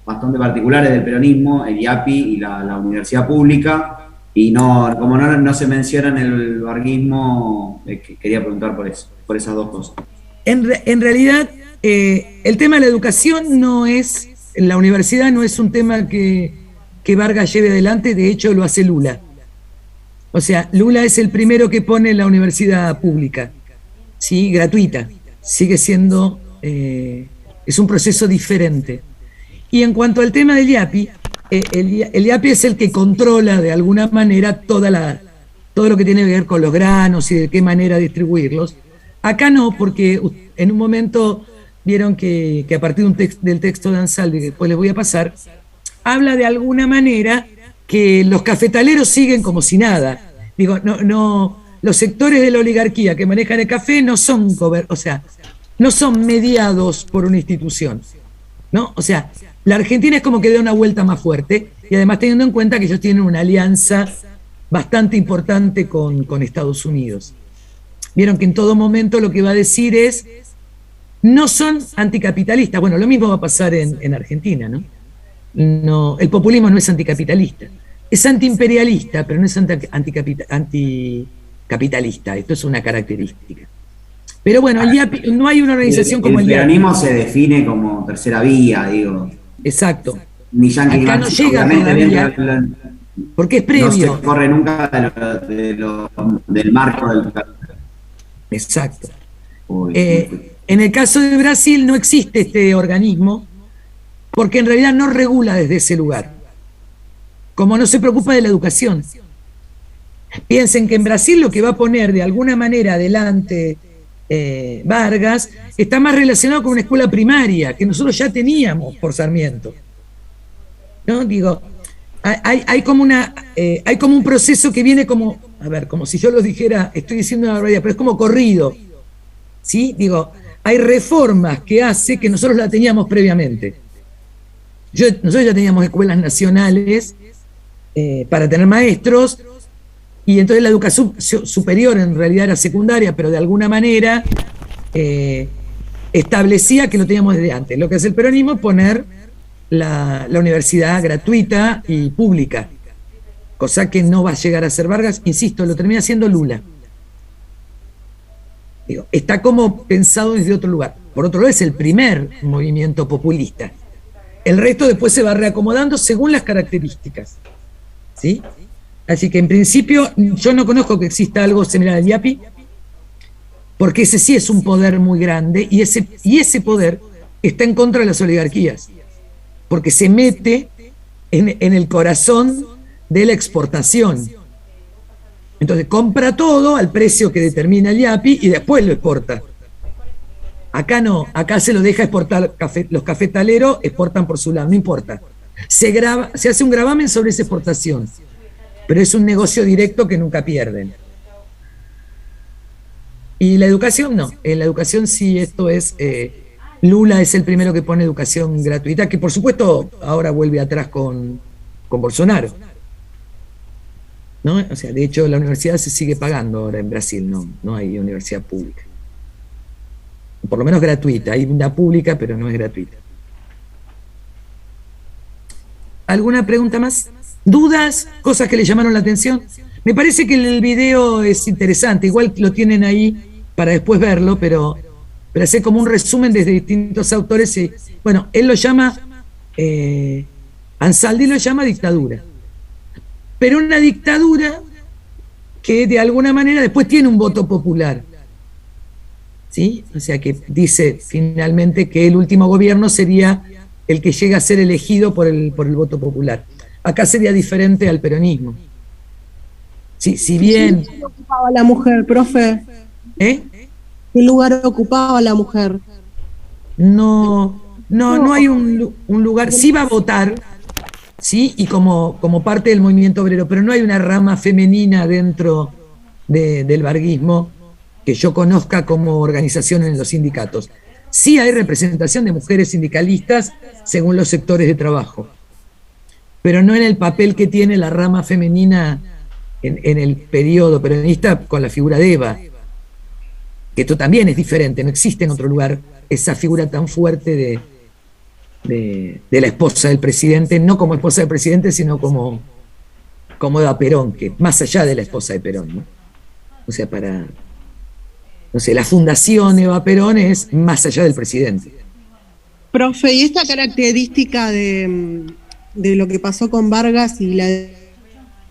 bastante particulares del peronismo, el IAPI y la universidad pública, y como no se menciona en el varguismo, quería preguntar por esas dos cosas. En realidad, el tema de la educación en la universidad no es un tema que Vargas lleve adelante, de hecho lo hace Lula. O sea, Lula es el primero que pone la universidad pública, ¿sí? Gratuita. Sigue siendo, es un proceso diferente. Y en cuanto al tema del IAPI, el IAPI es el que controla de alguna manera todo lo que tiene que ver con los granos y de qué manera distribuirlos. Acá no, porque en un momento vieron que a partir del texto de Ansaldi, que después les voy a pasar, habla de alguna manera que los cafetaleros siguen como si nada. Digo, no, los sectores de la oligarquía que manejan el café no son mediados por una institución, ¿no? O sea, la Argentina es como que da una vuelta más fuerte, y además teniendo en cuenta que ellos tienen una alianza bastante importante con Estados Unidos. Vieron que en todo momento lo que va a decir es, no son anticapitalistas. Bueno, lo mismo va a pasar en Argentina, ¿no? No, el populismo no es anticapitalista, es antiimperialista, pero no es anticapitalista. Esto es una característica. Pero bueno, el IAPI, no hay una organización como el IAPI. El peronismo se define como tercera vía, digo. Exacto. Ni Yankee acá no llega todavía, porque es previo. No se corre nunca del marco del... Exacto. En el caso de Brasil no existe este organismo, porque en realidad no regula desde ese lugar, como no se preocupa de la educación. Piensen que en Brasil lo que va a poner de alguna manera adelante Vargas está más relacionado con una escuela primaria que nosotros ya teníamos por Sarmiento, ¿no? Digo, hay como un proceso que viene como, a ver, como si yo lo dijera, estoy diciendo una barbaridad, pero es como corrido, ¿sí? Digo, hay reformas que hace que nosotros la teníamos previamente. Nosotros ya teníamos escuelas nacionales para tener maestros, y entonces la educación superior en realidad era secundaria, pero de alguna manera establecía que lo teníamos desde antes. Lo que hace el peronismo es poner la universidad gratuita y pública, cosa que no va a llegar a ser Vargas, insisto, lo termina siendo Lula. Digo, está como pensado desde otro lugar. Por otro lado, es el primer movimiento populista. El resto después se va reacomodando según las características, ¿sí? Así que en principio yo no conozco que exista algo similar al IAPI, porque ese sí es un poder muy grande, y ese poder está en contra de las oligarquías, porque se mete en el corazón de la exportación. Entonces compra todo al precio que determina el IAPI y después lo exporta. Acá no, acá se lo deja exportar, los cafetaleros exportan por su lado, no importa. Se hace un gravamen sobre esa exportación, pero es un negocio directo que nunca pierden. Y la educación no, en la educación sí esto es Lula es el primero que pone educación gratuita, que por supuesto ahora vuelve atrás con Bolsonaro, ¿no? O sea, de hecho la universidad se sigue pagando ahora en Brasil, no hay universidad pública. Por lo menos gratuita, hay una pública, pero no es gratuita. ¿Alguna pregunta más? ¿Dudas? ¿Cosas que le llamaron la atención? Me parece que el video es interesante, igual lo tienen ahí para después verlo, pero hace como un resumen desde distintos autores. Y, bueno, él lo llama, Ansaldi lo llama dictadura, pero una dictadura que de alguna manera después tiene un voto popular, ¿sí? O sea que dice finalmente que el último gobierno sería el que llega a ser elegido por el voto popular. Acá sería diferente al peronismo. Sí, si bien... ¿Qué lugar ocupaba la mujer, profe? ¿Qué lugar ocupaba la mujer? No hay un lugar. Sí va a votar, sí, y como parte del movimiento obrero, pero no hay una rama femenina dentro del varguismo que yo conozca como organización en los sindicatos. Sí hay representación de mujeres sindicalistas según los sectores de trabajo, pero no en el papel que tiene la rama femenina en el periodo peronista con la figura de Eva, que esto también es diferente, no existe en otro lugar esa figura tan fuerte de la esposa del presidente, no como esposa del presidente, sino como Eva Perón, que más allá de la esposa de Perón, ¿no? O sea, la fundación Eva Perón es más allá del presidente. Profe, ¿y esta característica de lo que pasó con Vargas y la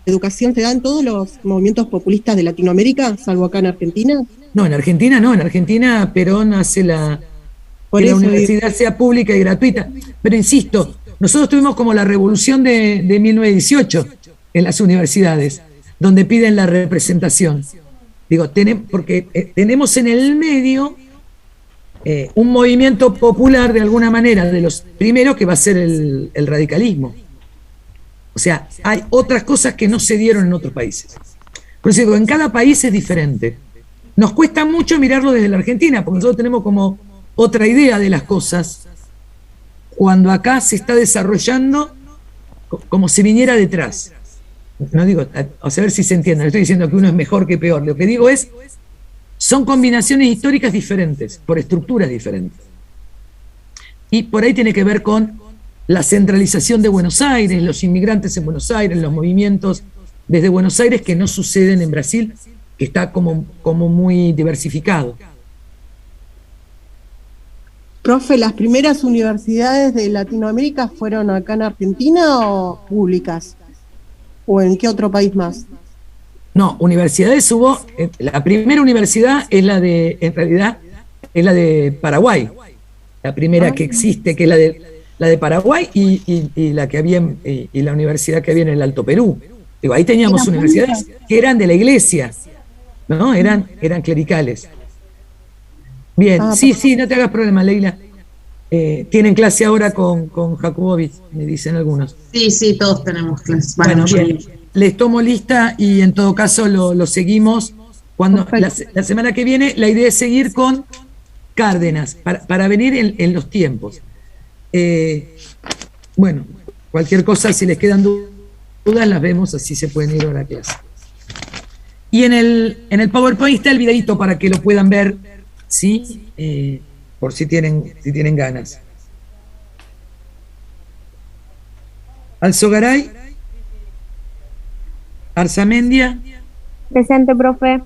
educación se da en todos los movimientos populistas de Latinoamérica, salvo acá en Argentina? No, en Argentina no, en Argentina Perón hace que la universidad sea pública y gratuita. Pero insisto, nosotros tuvimos como la revolución de 1918 en las universidades, donde piden la representación. Digo, porque tenemos en el medio un movimiento popular de alguna manera, de los primeros que va a ser el radicalismo. O sea, hay otras cosas que no se dieron en otros países. Por eso digo, en cada país es diferente. Nos cuesta mucho mirarlo desde la Argentina, porque nosotros tenemos como otra idea de las cosas, cuando acá se está desarrollando como si viniera detrás. No digo, a ver si se entiende, no estoy diciendo que uno es mejor que peor, lo que digo es, son combinaciones históricas diferentes, por estructuras diferentes. Y por ahí tiene que ver con la centralización de Buenos Aires, los inmigrantes en Buenos Aires, los movimientos desde Buenos Aires que no suceden en Brasil, que está como muy diversificado. Profe, ¿las primeras universidades de Latinoamérica fueron acá en Argentina o públicas? ¿O en qué otro país más? No, universidades hubo, la primera universidad es en realidad es la de Paraguay, la primera que existe, que es la de Paraguay y la que había y la universidad que había en el Alto Perú. Digo, ahí teníamos universidades que eran de la iglesia, ¿no? Eran clericales. Bien, sí, no te hagas problema, Leila. Tienen clase ahora con Jakubowicz, me dicen algunos. Sí, todos tenemos clase. Bueno, bien, les tomo lista y en todo caso lo seguimos. Cuando la semana que viene, la idea es seguir con Cárdenas, para venir en los tiempos. Bueno, cualquier cosa, si les quedan dudas, las vemos, así se pueden ir a la clase. Y en el PowerPoint está el videito para que lo puedan ver, ¿sí? Por si tienen ganas. Alzogaray, Arzamendia. Presente, profe.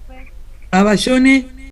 Aballone.